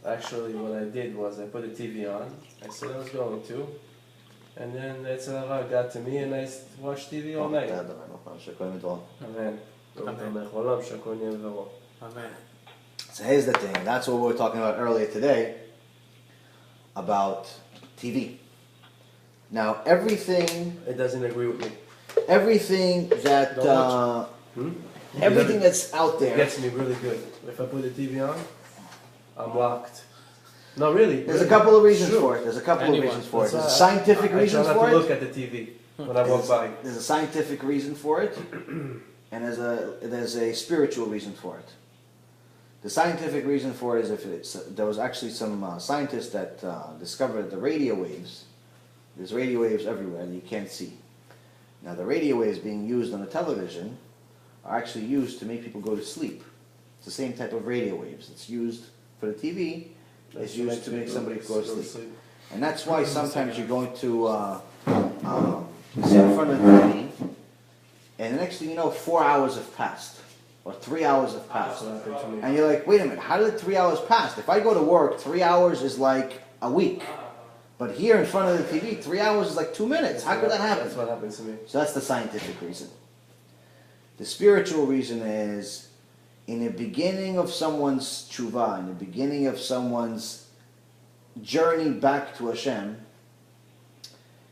actually what I did was I put the TV on. I said I was going to. And then Yetzirah got to me and I watched TV all night. Amen. Amen. So here's the thing. That's what we were talking about earlier today about TV. Now everything. It doesn't agree with me. Everything that everything that's out there. It gets me really good. If I put the TV on, I'm locked. No, really. There's a couple of reasons Sure. for it. There's a couple Anyone. of reasons for it. That's There's why scientific reasons I try for not to it. look at the TV when I walk by. There's a scientific reason for it, and there's a spiritual reason for it. The scientific reason for it is there was actually some scientists that discovered the radio waves. There's radio waves everywhere that you can't see. Now the radio waves being used on the television are actually used to make people go to sleep. It's the same type of radio waves. It's used for the TV. It's used to make somebody go to sleep. And that's why sometimes you're going to sit in front of the TV, and the next thing you know, 4 hours have passed, or 3 hours have passed. That's what happened to me. And you're like, wait a minute, how did 3 hours pass? If I go to work, 3 hours is like a week. But here in front of the TV, 3 hours is like 2 minutes. How could that happen? That's what happened to me. So that's the scientific reason. The spiritual reason is, in the beginning of someone's tshuva, in the beginning of someone's journey back to Hashem,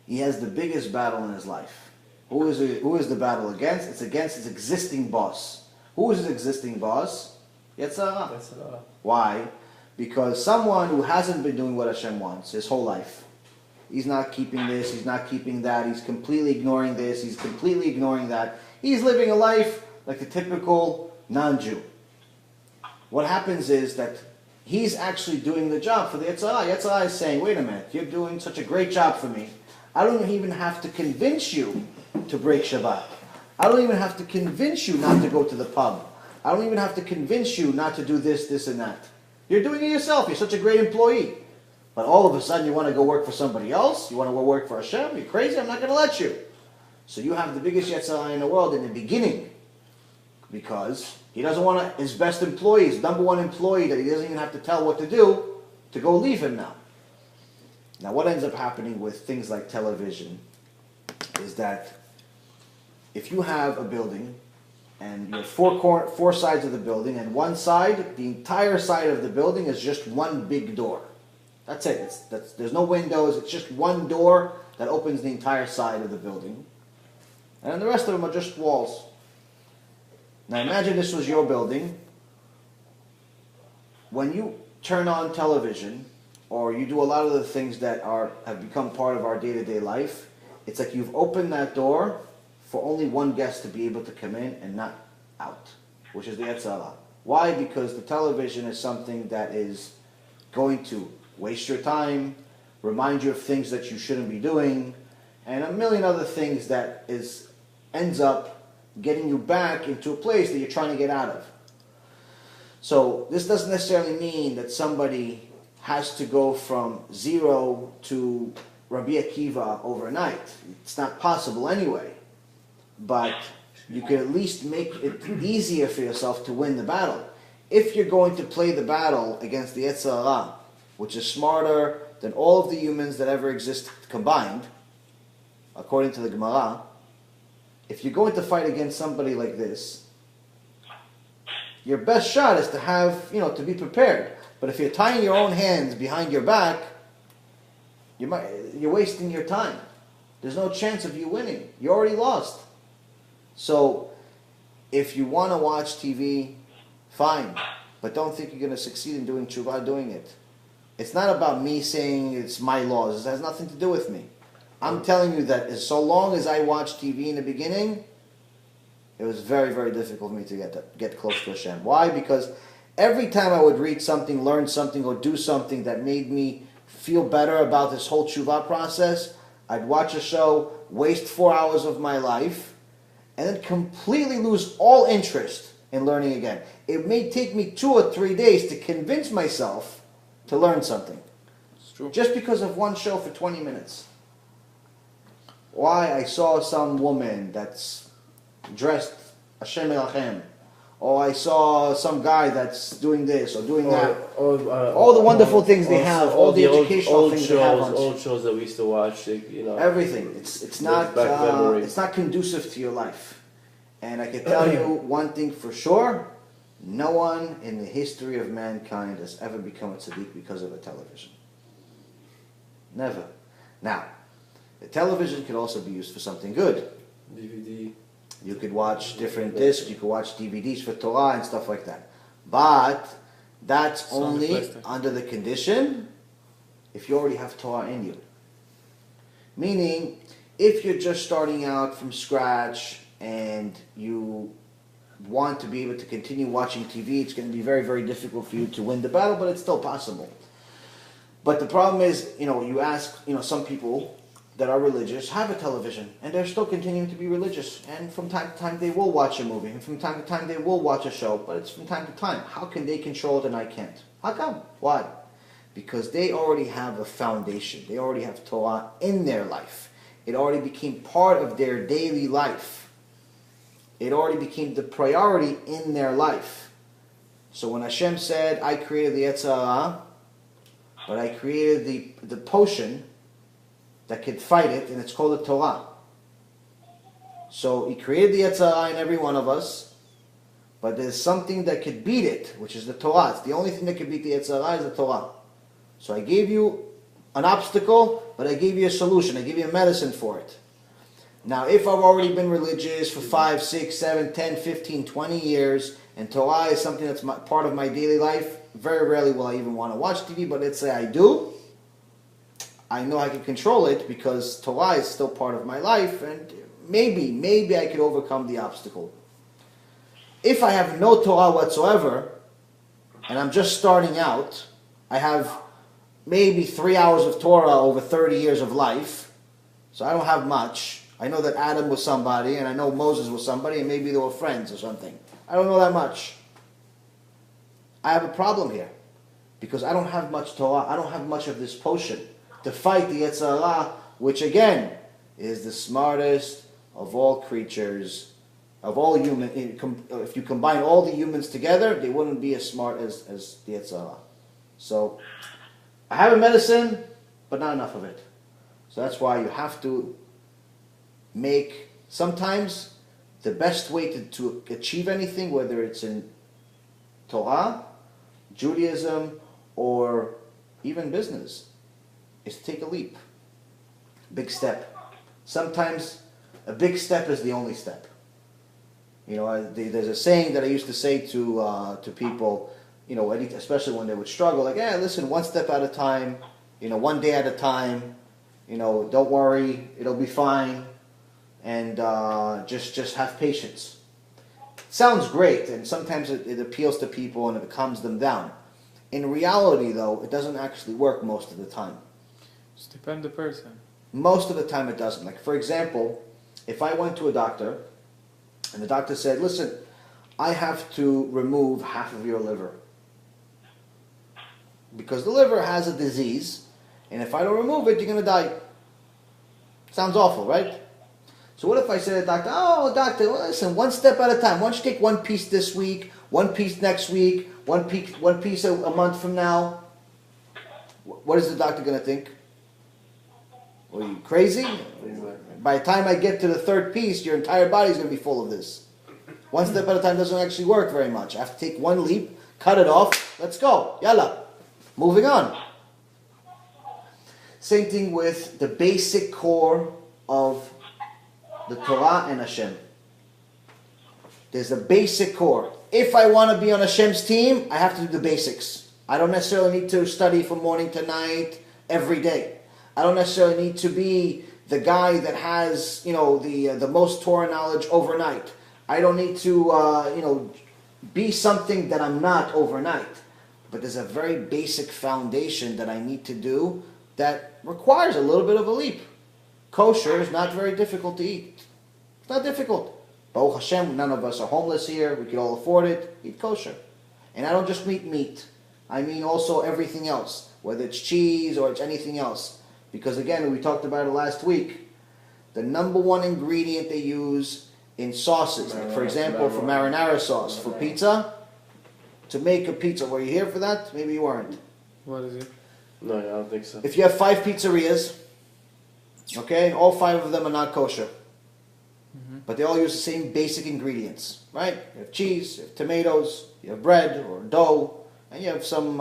he has the biggest battle in his life. Who is the battle against? It's against his existing boss. Who is his existing boss? Yetzer Hara. That's it all. Why? Because someone who hasn't been doing what Hashem wants his whole life, he's not keeping this, he's not keeping that, he's completely ignoring this, he's completely ignoring that. He's living a life like the typical non-Jew. What happens is that he's actually doing the job for the Yetzer Hara. Yetzer Hara is saying, wait a minute, you're doing such a great job for me. I don't even have to convince you to break Shabbat. I don't even have to convince you not to go to the pub. I don't even have to convince you not to do this, this, and that. You're doing it yourself. You're such a great employee. But all of a sudden you want to go work for somebody else? You want to go work for Hashem? You're crazy? I'm not going to let you. So you have the biggest Yetzer Hara in the world in the beginning. Because he doesn't want his best employee, his number one employee that he doesn't even have to tell what to do, to go leave him now. Now what ends up happening with things like television is that if you have a building and you have four sides of the building, and one side, the entire side of the building is just one big door. That's it. There's no windows, it's just one door that opens the entire side of the building. And then the rest of them are just walls. Now imagine this was your building. When you turn on television, or you do a lot of the things that have become part of our day-to-day life, it's like you've opened that door for only one guest to be able to come in and not out, which is the Yetzer Hara. Why? Because the television is something that is going to waste your time, remind you of things that you shouldn't be doing, and a million other things that ends up getting you back into a place that you're trying to get out of. So this doesn't necessarily mean that somebody has to go from 0 to Rabbi Akiva overnight. It's not possible anyway. But you can at least make it easier for yourself to win the battle. If you're going to play the battle against the Yetzer Hara, which is smarter than all of the humans that ever exist combined, according to the Gemara, if you're going to fight against somebody like this, your best shot is to have, to be prepared. But if you're tying your own hands behind your back, you're wasting your time. There's no chance of you winning. You already lost. So, if you want to watch TV, fine. But don't think you're going to succeed in doing tshuva doing it. It's not about me saying it's my laws. It has nothing to do with me. I'm telling you that so long as I watched TV in the beginning, it was very, very difficult for me to get close to Hashem. Why? Because every time I would read something, learn something, or do something that made me feel better about this whole tshuva process, I'd watch a show, waste 4 hours of my life, and then completely lose all interest in learning again. It may take me 2 or 3 days to convince myself to learn something. It's true. Just because of one show for 20 minutes. Why? I saw some woman that's dressed Hashem Elachem. Or I saw some guy that's doing this or doing that. All the wonderful things they have, all the educational things they have. Old shows that we used to watch, everything. It's not conducive to your life. And I can tell you one thing for sure: no one in the history of mankind has ever become a tzaddik because of a television. Never. Now, the television could also be used for something good. DVD. You could watch different discs, you could watch DVDs for Torah and stuff like that. But That's So on the only PlayStation. under the condition if you already have Torah in you. Meaning, if you're just starting out from scratch and you want to be able to continue watching TV, it's going to be very, very difficult for you to win the battle, but it's still possible. But the problem is, you ask, some people that are religious have a television, and they're still continuing to be religious, and from time to time they will watch a movie, and from time to time they will watch a show, but it's from time to time. How can they control it and I can't? How come? Why? Because they already have a foundation. They already have Torah in their life. It already became part of their daily life. It already became the priority in their life. So when Hashem said, I created the Yetzer Hara, but I created the potion that could fight it, and it's called the Torah. So He created the Yetzer Hara in every one of us, but there's something that could beat it, which is the Torah. It's the only thing that could beat the Yetzer Hara is the Torah. So I gave you an obstacle, but I gave you a solution. I gave you a medicine for it. Now, if I've already been religious for 5, 6, 7, 10, 15, 20 years, and Torah is something that's part of my daily life, very rarely will I even want to watch TV, but let's say I do, I know I can control it because Torah is still part of my life, and maybe I could overcome the obstacle. If I have no Torah whatsoever, and I'm just starting out, I have maybe 3 hours of Torah over 30 years of life, so I don't have much. I know that Adam was somebody, and I know Moses was somebody, and maybe they were friends or something. I don't know that much. I have a problem here, because I don't have much Torah, I don't have much of this potion to fight the Yetzer Hara, which again is the smartest of all creatures, of all human. If you combine all the humans together, they wouldn't be as smart as the Yetzer Hara. So I have a medicine, but not enough of it. So that's why you have to make, sometimes the best way to achieve anything, whether it's in Torah, Judaism, or even business, is to take a leap. Big step. Sometimes a big step is the only step. There's a saying that I used to say to people, especially when they would struggle, like, listen, one step at a time, one day at a time, don't worry, it'll be fine, and just have patience. It sounds great, and sometimes it appeals to people and it calms them down. In reality, though, it doesn't actually work most of the time. It depends the person. Most of the time it doesn't. Like, for example, if I went to a doctor, and the doctor said, listen, I have to remove half of your liver. Because the liver has a disease, and if I don't remove it, you're going to die. Sounds awful, right? So what if I say to the doctor, doctor, listen, one step at a time. Why don't you take one piece this week, one piece next week, one piece a month from now? What is the doctor going to think? Are you crazy? Exactly. By the time I get to the third piece, your entire body is going to be full of this. One step at a time doesn't actually work very much. I have to take one leap, cut it off, let's go. Yalla. Moving on. Same thing with the basic core of the Torah and Hashem. There's a basic core. If I want to be on Hashem's team, I have to do the basics. I don't necessarily need to study from morning to night every day. I don't necessarily need to be the guy that has, the most Torah knowledge overnight. I don't need to, be something that I'm not overnight. But there's a very basic foundation that I need to do that requires a little bit of a leap. Kosher is not very difficult to eat. It's not difficult. Baruch Hashem, none of us are homeless here. We can all afford it. Eat kosher. And I don't just mean meat. I mean also everything else, whether it's cheese or it's anything else. Because again, we talked about it last week, the number one ingredient they use in sauces, like for example, for marinara sauce, for pizza, to make a pizza. Were you here for that? Maybe you weren't. What is it? No, I don't think so. If you have 5 pizzerias, okay, all 5 of them are not kosher. But they all use the same basic ingredients, right? You have cheese, you have tomatoes, you have bread or dough, and you have some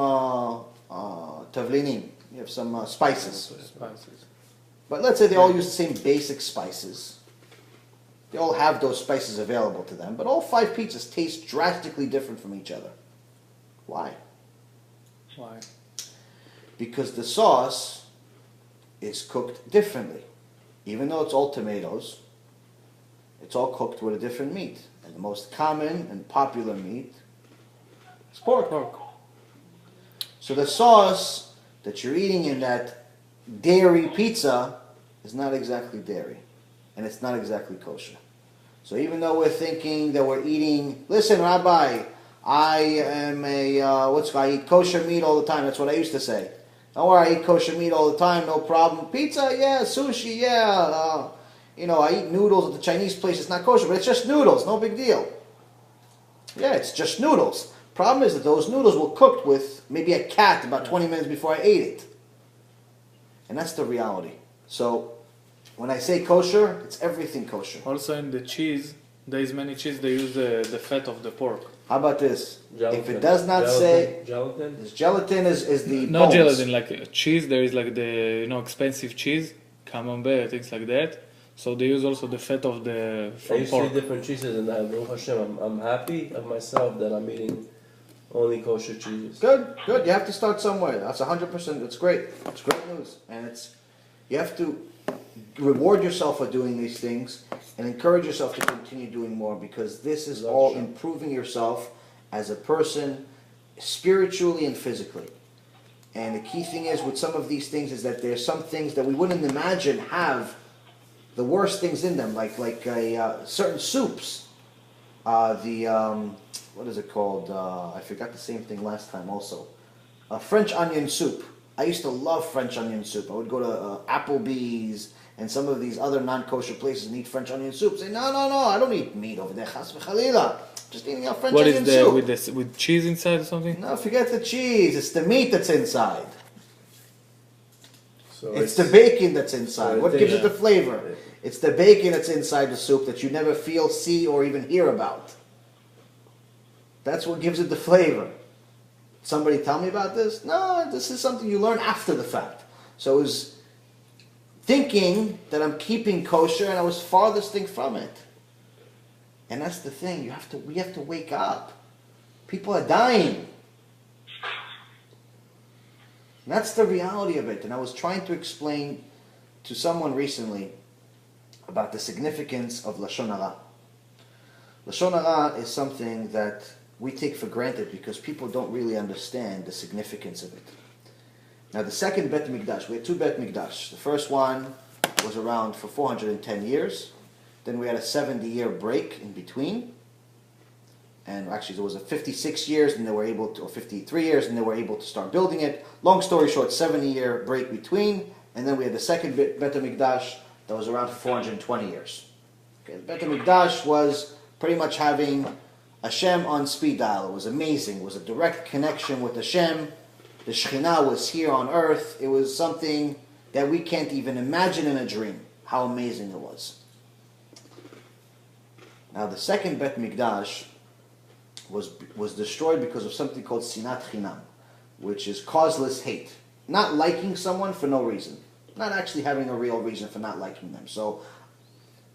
tavlinim. You have some spices. Spices. But let's say they all use the same basic spices. They all have those spices available to them, but all 5 pizzas taste drastically different from each other. Why? Why? Because the sauce is cooked differently. Even though it's all tomatoes, it's all cooked with a different meat. And the most common and popular meat is pork. So the sauce that you're eating in that dairy pizza is not exactly dairy. And it's not exactly kosher. So even though we're thinking that we're eating, listen, Rabbi, I am I eat kosher meat all the time. That's what I used to say. Don't worry, I eat kosher meat all the time, no problem. Pizza, yeah, sushi, yeah. I eat noodles at the Chinese place. It's not kosher, but it's just noodles, no big deal. Yeah, it's just noodles. Problem is that those noodles were cooked with maybe a cat about 20 minutes before I ate it. And that's the reality. So when I say kosher, it's everything kosher. Also in the cheese, there is many cheese, they use the fat of the pork. How about this? Gelatin. If it does not say... Gelatin? This gelatin is the Not bones. gelatin, like cheese, there is like the expensive cheese, camembert, things like that. So they use also the fat of the I from used to pork. eat different cheeses, and Baruch Hashem, I'm happy of myself that I'm eating only kosher cheeses. Good. You have to start somewhere. That's 100%. It's great. It's great news. And you have to reward yourself for doing these things and encourage yourself to continue doing more, because this is all improving yourself as a person spiritually and physically. And the key thing is with some of these things is that there's some things that we wouldn't imagine have the worst things in them, like certain soups. What is it called? I forgot the same thing last time also. French onion soup. I used to love French onion soup. I would go to Applebee's and some of these other non-kosher places and eat French onion soup. Say, no, I don't eat meat over there. Chas v'chalila. Just eating a French onion soup. What is with cheese inside or something? No, forget the cheese. It's the meat that's inside. So it's the bacon that's inside. So What gives it the flavor? It's the bacon that's inside the soup that you never feel, see, or even hear about. That's what gives it the flavor. Somebody tell me about this? No, this is something you learn after the fact. So I was thinking that I'm keeping kosher, and I was farthest thing from it. And that's the thing. We have to wake up. People are dying. And that's the reality of it. And I was trying to explain to someone recently about the significance of Lashon Hara. Lashon Hara is something that we take for granted because people don't really understand the significance of it. Now the second Bet Mikdash, we had two Bet Mikdash. The first one was around for 410 years. Then we had a 70-year break in between. And actually there was a 56 years and they were able to, or 53 years and they were able to start building it. Long story short, 70-year break between. And then we had the second Bet Mikdash that was around for 420 years. Okay, the Bet Mikdash was pretty much having Hashem on speed dial. It was amazing. It was a direct connection with Hashem. The Shekhinah was here on earth. It was something that we can't even imagine in a dream how amazing it was. Now the second Bet Mikdash was destroyed because of something called Sinat Chinam, which is causeless hate. Not liking someone for no reason. Not actually having a real reason for not liking them. So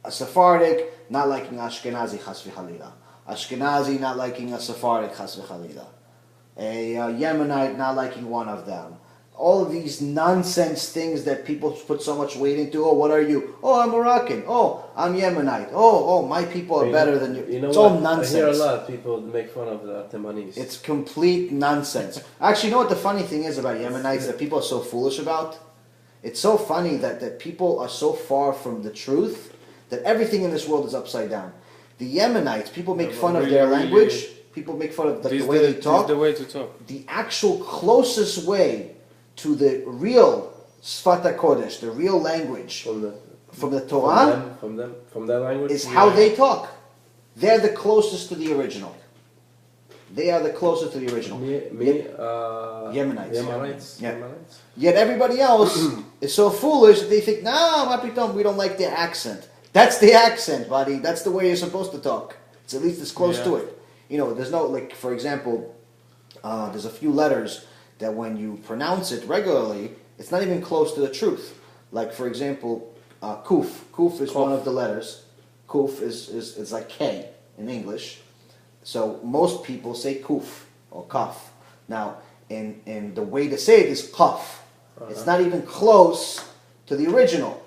a Sephardic not liking Ashkenazi, chas v'chalila. Ashkenazi not liking a Sephardic, chas v'chalila. A Yemenite not liking one of them. All of these nonsense things that people put so much weight into. Oh, what are you? Oh, I'm Moroccan. Oh, I'm Yemenite. Oh, my people are better than you. You know it's what? all nonsense. I hear a lot of people make fun of the Temanis. It's complete nonsense. Actually, you know what the funny thing is about Yemenites that people are so foolish about? It's so funny that people are so far from the truth that everything in this world is upside down. The Yemenites, people make fun of their language. People make fun of the way they talk. This is the way to talk. The actual closest way to the real Sfat HaKodesh, the real language from the Torah, from that language, is how they talk. They're the closest to the original. They are the closest to the original. Yemenites. Yeah. Yet everybody else is so foolish that they think, no, we don't like their accent. That's the accent, buddy. That's the way you're supposed to talk. It's at least as close to it. You know, there's no, like, for example, there's a few letters that when you pronounce it regularly, it's not even close to the truth. Like, for example, kuf. Kuf is one of the letters. Kuf is like K in English. So most people say kuf or kaf. Now, and the way to say it is Kaf. It's not even close to the original.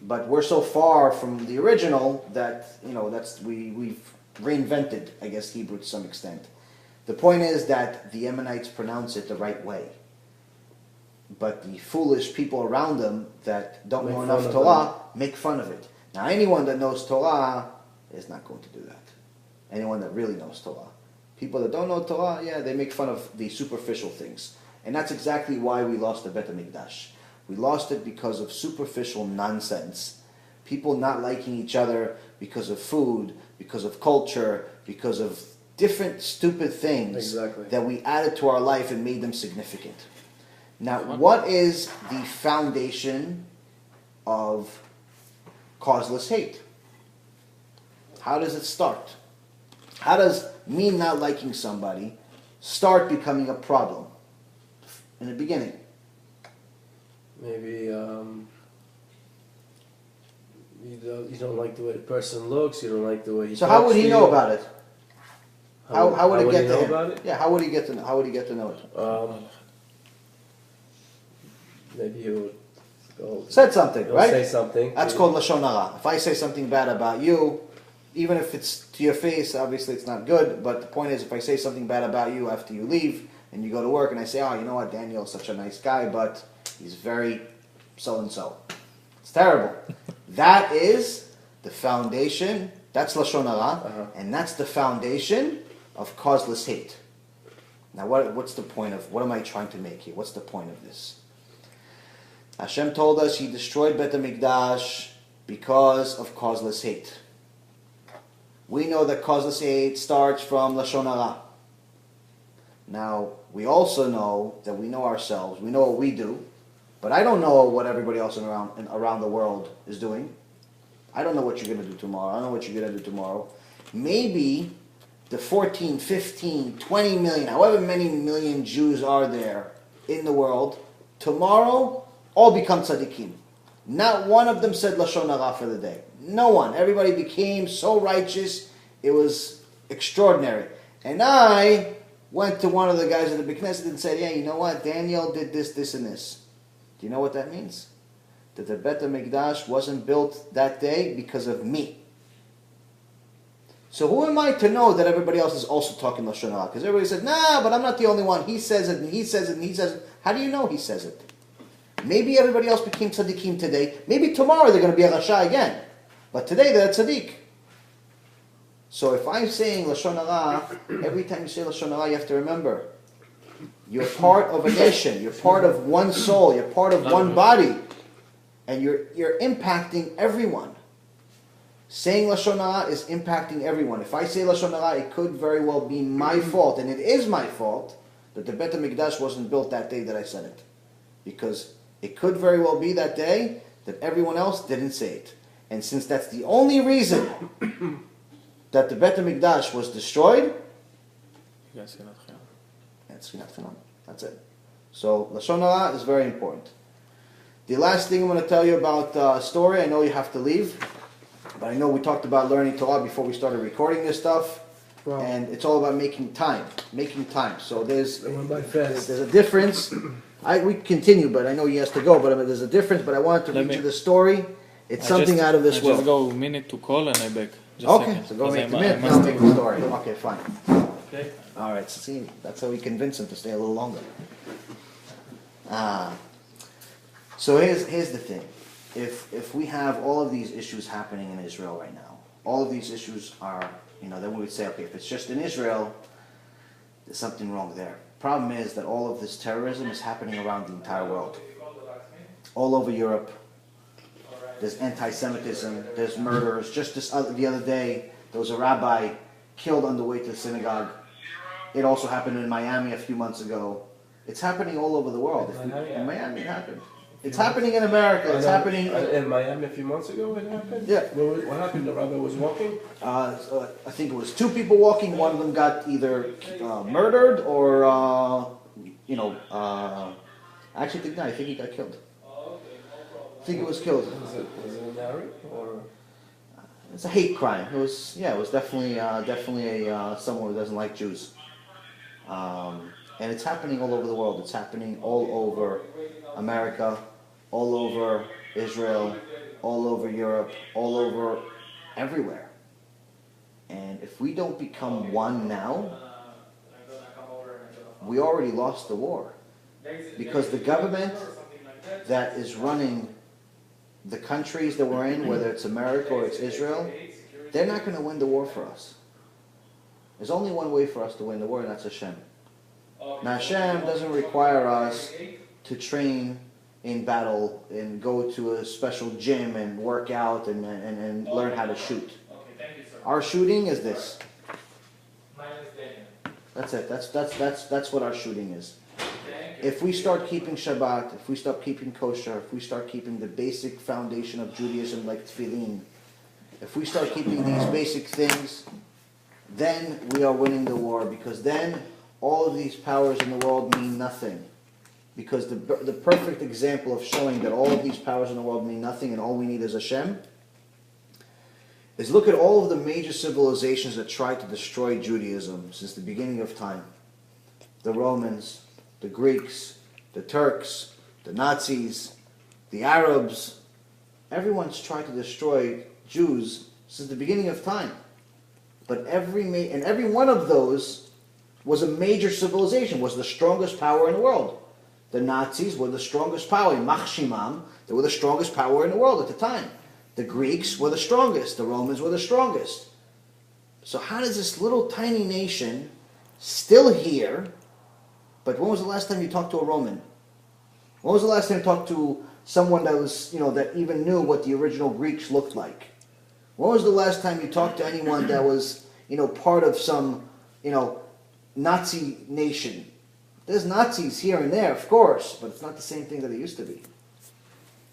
But we're so far from the original that, we've reinvented, I guess, Hebrew to some extent. The point is that the Ammonites pronounce it the right way. But the foolish people around them that don't know enough Torah make fun of it. Now, anyone that knows Torah is not going to do that. Anyone that really knows Torah. People that don't know Torah, yeah, they make fun of the superficial things. And that's exactly why we lost the Bet HaMikdash. We lost it because of superficial nonsense. People not liking each other because of food, because of culture, because of different stupid things that we added to our life and made them significant. Now, what is the foundation of causeless hate? How does it start? How does me not liking somebody start becoming a problem in the beginning? Maybe you don't like the way the person looks. You don't like the way he. So how would he know about it? How would it get to him? About it? Yeah, how would he get to know it? Maybe he would go. Said something, right? Say something. That's called lashon hara. If I say something bad about you, even if it's to your face, obviously it's not good. But the point is, if I say something bad about you after you leave and you go to work, and I say, "Oh, you know what? Daniel's such a nice guy, but he's very so and so." It's terrible. That is the foundation. That's lashon hara, and that's the foundation of causeless hate. Now, what's the point of? What am I trying to make here? What's the point of this? Hashem told us He destroyed Bet HaMikdash because of causeless hate. We know that causeless hate starts from lashon hara. Now, we also know that we know ourselves. We know what we do. But I don't know what everybody else around the world is doing. I don't know what you're going to do tomorrow. I don't know what you're going to do tomorrow. Maybe the 14, 15, 20 million, however many million Jews are there in the world, tomorrow all become tzaddikim. Not one of them said lashon hara for the day. No one. Everybody became so righteous. It was extraordinary. And I went to one of the guys at the Beit Knesset and said, "Yeah, you know what? Daniel did this, this, and this." Do you know what that means? That the Bet HaMikdash wasn't built that day because of me. So who am I to know that everybody else is also talking lashon hara? Because everybody said, "Nah, but I'm not the only one. He says it, and he says it, and he says it." How do you know he says it? Maybe everybody else became tzaddikim today. Maybe tomorrow they're going to be a rasha again. But today they're tzaddik. So if I'm saying lashon hara, every time you say lashon hara, you have to remember, you're part of a nation. You're part of one soul. You're part of one body. And you're impacting everyone. Saying lashon hara is impacting everyone. If I say lashon hara, it could very well be my fault. And it is my fault that the Bet HaMikdash wasn't built that day that I said it. Because it could very well be that day that everyone else didn't say it. And since that's the only reason that the Bet HaMikdash was destroyed, that's it. So lashon hara is very important. The last thing I'm going to tell you about a story. I know you have to leave, but I know we talked about learning Torah before we started recording this stuff, and it's all about making time. So there's a difference. We continue, but I know he has to go. But there's a difference. But I wanted to read you the story. It's something out of this world. Just go a minute to call and I back. Okay, so go make the minute. I'll make the story. Okay, fine. Okay. All right. So see, that's how we convince him to stay a little longer. So here's the thing. If we have all of these issues happening in Israel right now, all of these issues are, then we would say, okay, if it's just in Israel, there's something wrong there. Problem is that all of this terrorism is happening around the entire world. All over Europe. There's anti-Semitism, there's murders. Just the other day, there was a rabbi killed on the way to the synagogue. It also happened in Miami a few months ago. It's happening all over the world. In Miami, it happened. It's happening in America. It's happening in Miami a few months ago. It happened. Yeah. What happened? The rabbi was walking. I think it was two people walking. One of them got either murdered or I actually think I think he got killed. I think he was killed. Was it a marriage or? It's a hate crime. It was definitely someone who doesn't like Jews. And it's happening all over the world. It's happening all over America, all over Israel, all over Europe, all over everywhere. And if we don't become one now, we already lost the war. Because the government that is running the countries that we're in, whether it's America or it's Israel, they're not going to win the war for us. There's only one way for us to win the war, and that's Hashem. Now Hashem doesn't require us to train in battle and go to a special gym and work out and learn how to shoot. Our shooting is this. That's it. That's what our shooting is. If we start keeping Shabbat, if we start keeping kosher, if we start keeping the basic foundation of Judaism like tefillin, if we start keeping these basic things, then we are winning the war, because then all of these powers in the world mean nothing. Because the perfect example of showing that all of these powers in the world mean nothing and all we need is Hashem is look at all of the major civilizations that tried to destroy Judaism since the beginning of time. The Romans, the Greeks, the Turks, the Nazis, the Arabs. Everyone's tried to destroy Jews since the beginning of time. But every one of those was a major civilization, was the strongest power in the world. The Nazis were the strongest power. Machshimam, they were the strongest power in the world at the time. The Greeks were the strongest. The Romans were the strongest. So how does this little tiny nation still here? But when was the last time you talked to a Roman? When was the last time you talked to someone that was, that even knew what the original Greeks looked like? When was the last time you talked to anyone that was, part of some, Nazi nation? There's Nazis here and there, of course, but it's not the same thing that it used to be.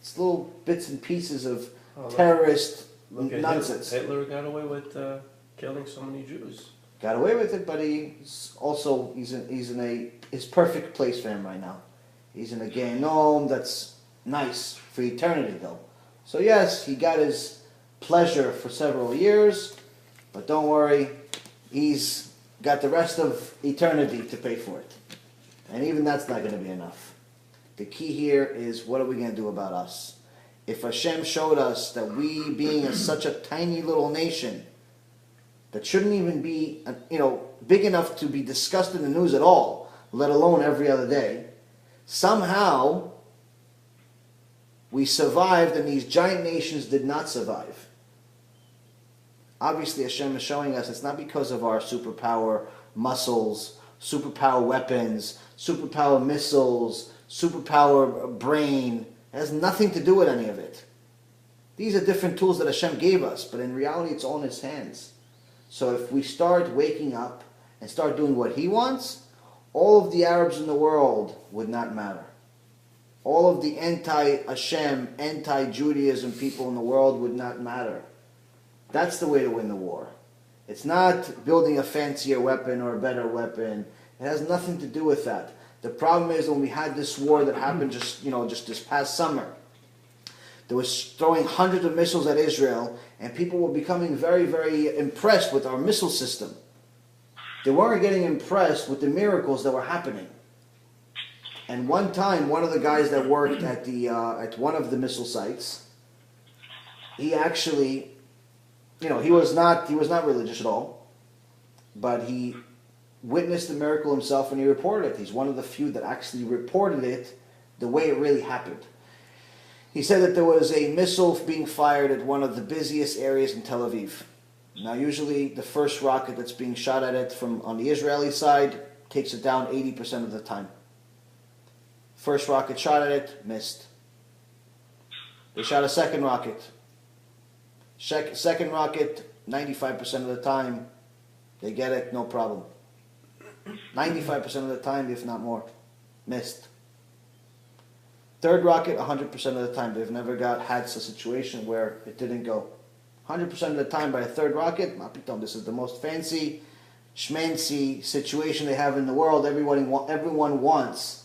It's little bits and pieces of terrorist nonsense. Hitler got away with killing so many Jews. Got away with it, but he's in his perfect place for him right now. He's in a Gehenom that's nice for eternity, though. So yes, he got his pleasure for several years, but don't worry, he's got the rest of eternity to pay for it. And even that's not going to be enough. The key here is, what are we going to do about us? If Hashem showed us that we, being such a tiny little nation, that shouldn't even be, big enough to be discussed in the news at all, let alone every other day, somehow we survived and these giant nations did not survive. Obviously, Hashem is showing us it's not because of our superpower muscles, superpower weapons, superpower missiles, superpower brain. It has nothing to do with any of it. These are different tools that Hashem gave us, but in reality it's all in His hands. So if we start waking up and start doing what He wants, all of the Arabs in the world would not matter. All of the anti-Hashem, anti-Judaism people in the world would not matter. That's the way to win the war. It's not building a fancier weapon or a better weapon. It has nothing to do with that. The problem is when we had this war that happened just this past summer, there was throwing hundreds of missiles at Israel, and people were becoming very, very impressed with our missile system. They weren't getting impressed with the miracles that were happening. And one time, one of the guys that worked at one of the missile sites, he actually, he was not religious at all, but he witnessed the miracle himself and he reported it. He's one of the few that actually reported it the way it really happened. He said that there was a missile being fired at one of the busiest areas in Tel Aviv. Now usually the first rocket that's being shot at it from on the Israeli side takes it down 80% of the time. First rocket shot at it, missed. They shot a second rocket. Second rocket, 95% of the time, they get it, no problem. 95% of the time, if not more, missed. Third rocket, 100% of the time. They've never had a situation where it didn't go. 100% of the time by a third rocket, this is the most fancy, schmancy situation they have in the world. Everyone wants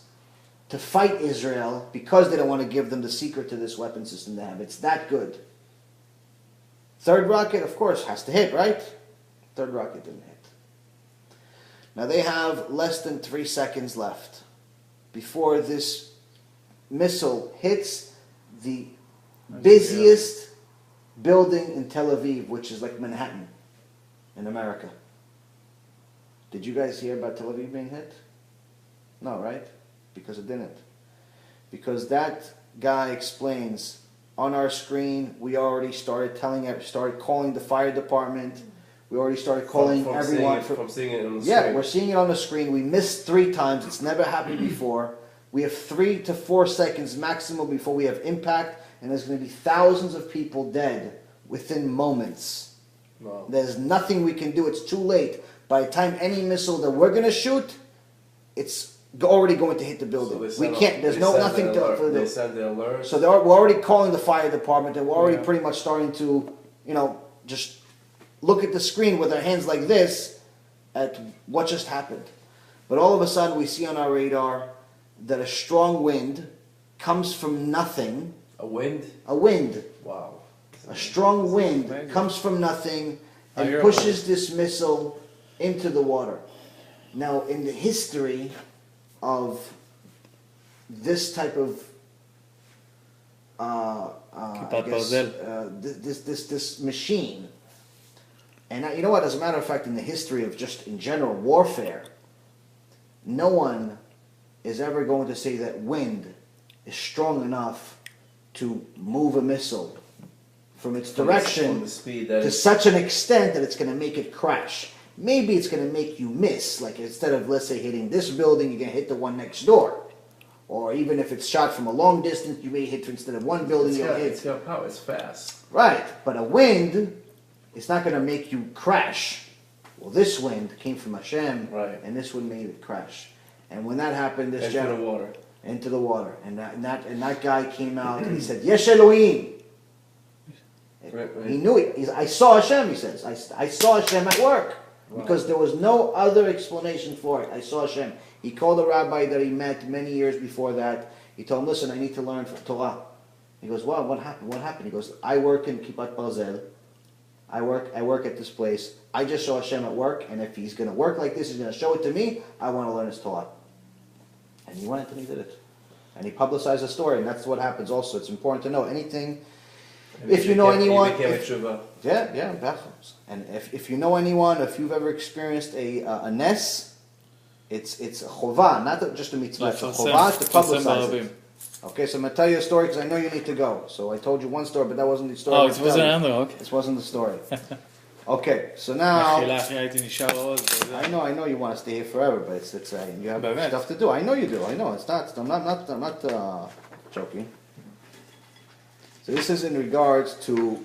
to fight Israel because they don't want to give them the secret to this weapon system they have. It's that good. Third rocket, of course, has to hit, right? Third rocket didn't hit. Now they have less than 3 seconds left before this missile hits the busiest building in Tel Aviv, which is like Manhattan in America. Did you guys hear about Tel Aviv being hit? No, right? Because it didn't. Because that guy explains on our screen, we already started calling the fire department. We already started calling everyone. From seeing it on the screen. Yeah, we're seeing it on the screen. We missed 3 times. It's never happened before. We have 3 to 4 seconds maximum before we have impact, and there's going to be thousands of people dead within moments. Wow. There's nothing we can do. It's too late. By the time any missile that we're going to shoot, it's already going to hit the building. So we can't. There's nothing to. They send the alert. So we're already calling the fire department, and we're already pretty much starting to, just look at the screen with our hands like this at what just happened. But all of a sudden, we see on our radar that a strong wind comes from nothing. A wind? A wind. Wow. A strong wind comes from nothing and pushes this missile into the water. Now, in the history of this type of this machine, and you know what? As a matter of fact, in the history of just in general warfare, no one is ever going to say that wind is strong enough to move a missile from its direction to such an extent that it's going to make it crash. Maybe it's going to make you miss, like instead of, let's say, hitting this building, you're going to hit the one next door. Or even if it's shot from a long distance, you may hit, instead of one building, you'll hit. It's got power, it's fast. Right, but a wind, it's not going to make you crash. Well, this wind came from Hashem, and this one made it crash. And when that happened, this into the water. Into the water. And that guy came out and he said, Yesh Elohim. He knew it. I saw Hashem, he says. I saw Hashem at work. Because there was no other explanation for it. I saw Hashem. He called a rabbi that he met many years before that. He told him, listen, I need to learn Torah. He goes, well, what happened? What happened? He goes, I work in Kipat Barzel. I work at this place. I just saw Hashem at work, and if he's going to work like this, he's going to show it to me. I want to learn his Torah. And he went and he did it. And he publicized the story, and that's what happens also. It's important to know anything. If you know anyone, and if you know anyone, if you've ever experienced a nes, it's a chovah, not just a mitzvah. It's a chovah to publicize it. Okay, so I'm gonna tell you a story because I know you need to go. So I told you one story, but that wasn't the story. Oh, it wasn't another. Okay. This wasn't the story. Okay, so now I know you want to stay here forever, but it's you have stuff to do. I know you do. I know it's not. I'm not joking. So this is in regards to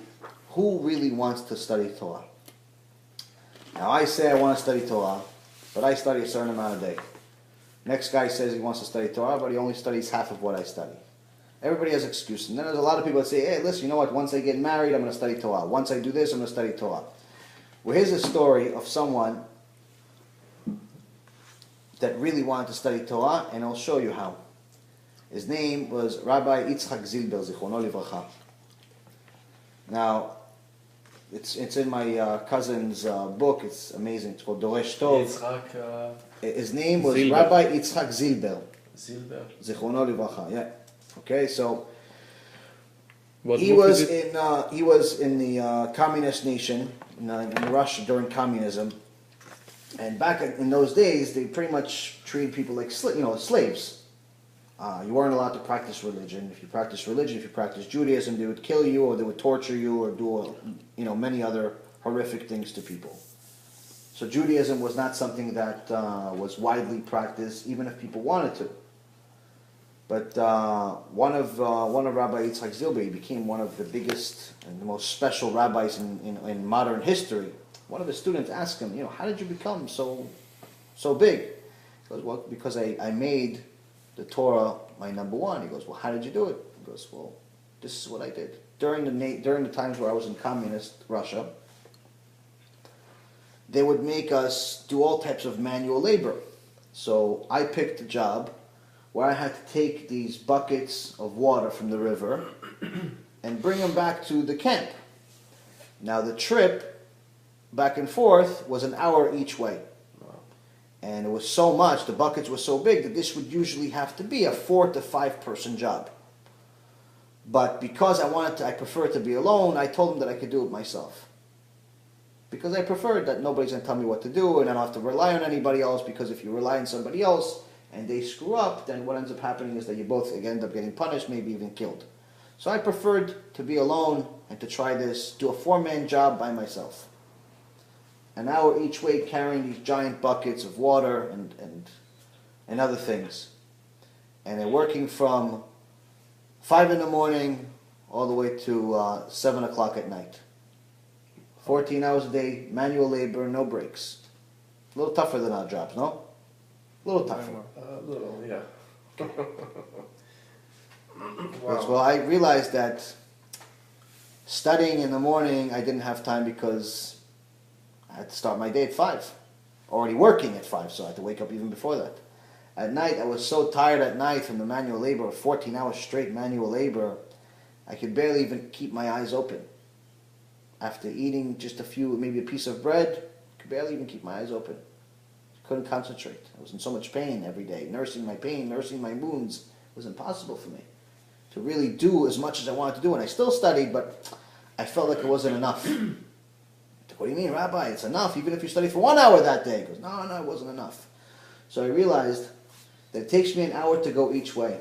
who really wants to study Torah. Now I say I want to study Torah, but I study a certain amount a day. Next guy says he wants to study Torah, but he only studies half of what I study. Everybody has excuses. And then there's a lot of people that say, hey, listen, you know what, once I get married, I'm going to study Torah. Once I do this, I'm going to study Torah. Well, here's a story of someone that really wanted to study Torah, and I'll show you how. His name was Rabbi Yitzchak Zilber, Zichrono Livracha. Now, it's in my cousin's book. It's amazing. It's called Doresh Tov. His name was Zilber. Rabbi Yitzchak Zilber. Zichrono Livracha. Yeah. Okay, so he was in the communist nation in Russia during communism, and back in those days, they pretty much treated people like slaves. You weren't allowed to practice religion. If you practiced Judaism, they would kill you, or they would torture you, or do many other horrific things to people. So Judaism was not something that was widely practiced, even if people wanted to. But one of Rabbi Yitzchak Zilber became one of the biggest and the most special rabbis in modern history. One of his students asked him, how did you become so big? He goes, well, because I made the Torah my number one. He goes, well, how did you do it? He goes, well, this is what I did. During the times where I was in communist Russia, they would make us do all types of manual labor. So I picked a job where I had to take these buckets of water from the river and bring them back to the camp. Now the trip back and forth was an hour each way. And it was so much, the buckets were so big that this would usually have to be a 4 to 5 person job. But because I preferred to be alone, I told him that I could do it myself. Because I preferred that nobody's going to tell me what to do and I don't have to rely on anybody else, because if you rely on somebody else and they screw up, then what ends up happening is that you both end up getting punished, maybe even killed. So I preferred to be alone and to try this, do a 4-man job by myself. An hour each way carrying these giant buckets of water and other things. And they're working from 5 in the morning all the way to 7 o'clock at night. 14 hours a day, manual labor, no breaks. A little tougher than our jobs, no? A little tougher. A little, yeah. Well, I realized that studying in the morning, I didn't have time because I had to start my day at 5. Already working at 5, so I had to wake up even before that. At night, I was so tired at night from the manual labor, 14 hours straight manual labor, I could barely even keep my eyes open. After eating just maybe a piece of bread, I could barely even keep my eyes open. Couldn't concentrate. I was in so much pain every day, nursing my pain, nursing my wounds. It was impossible for me to really do as much as I wanted to do. And I still studied, but I felt like it wasn't enough. What do you mean, Rabbi? It's enough, even if you study for 1 hour that day. He goes, no, it wasn't enough. So I realized that it takes me an hour to go each way.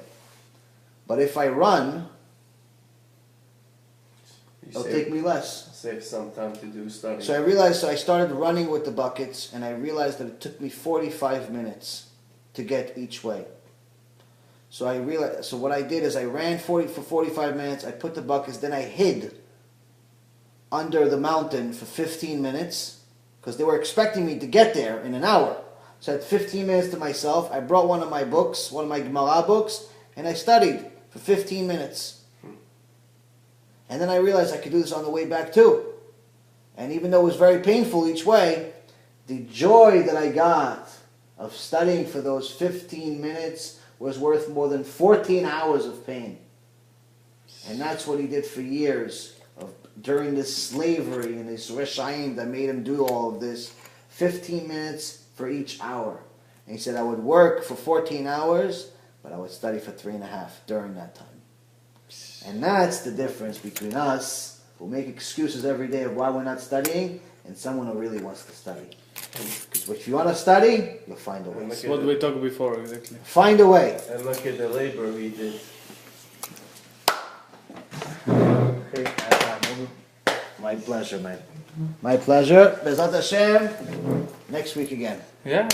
But if I run, it'll take me less. Save some time to do study. So I started running with the buckets, and I realized that it took me 45 minutes to get each way. So what I did is I ran for 45 minutes, I put the buckets, then I hid under the mountain for 15 minutes, because they were expecting me to get there in an hour. So I had 15 minutes to myself. I brought one of my books, one of my Gemara books, and I studied for 15 minutes. And then I realized I could do this on the way back too. And even though it was very painful each way, the joy that I got of studying for those 15 minutes was worth more than 14 hours of pain. And that's what he did for years, during this slavery and this reshaim that made him do all of this. 15 minutes for each hour. And he said I would work for 14 hours, but I would study for 3.5 during that time. And that's the difference between us, who make excuses every day of why we're not studying, and someone who really wants to study. Because if you want to study, you'll find a way. That's what we talked before, exactly. Find a way. And look at the labor we did. My pleasure, man. My pleasure. Bezat Hashem. Next week again. Yeah,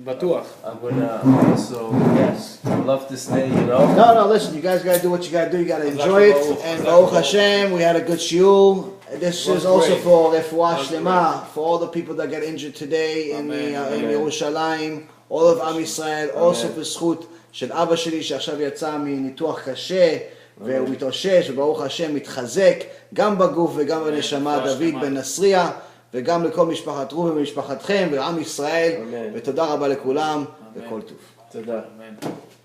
בטוח. I'm gonna also, Yes. I'd love to stay, you know. No, listen, you guys gotta do what you gotta do. You gotta enjoy it. And Baruch Hashem, we had a good shiur. This is also for Refuah Shlema, for all the people that get injured today in Yerushalayim, all of Am Yisrael, also בזכות של אבא שלי שעכשיו יצא מניתוח קשה, והוא מתאושש, וברוך השם מתחזק, גם בגוף וגם בנשמה, דוד בן נסריה, וגם לכל משפחת רובי ומשפחתכם, ועם ישראל, ותודה רבה לכולם, וכל טוב. תודה. אמן.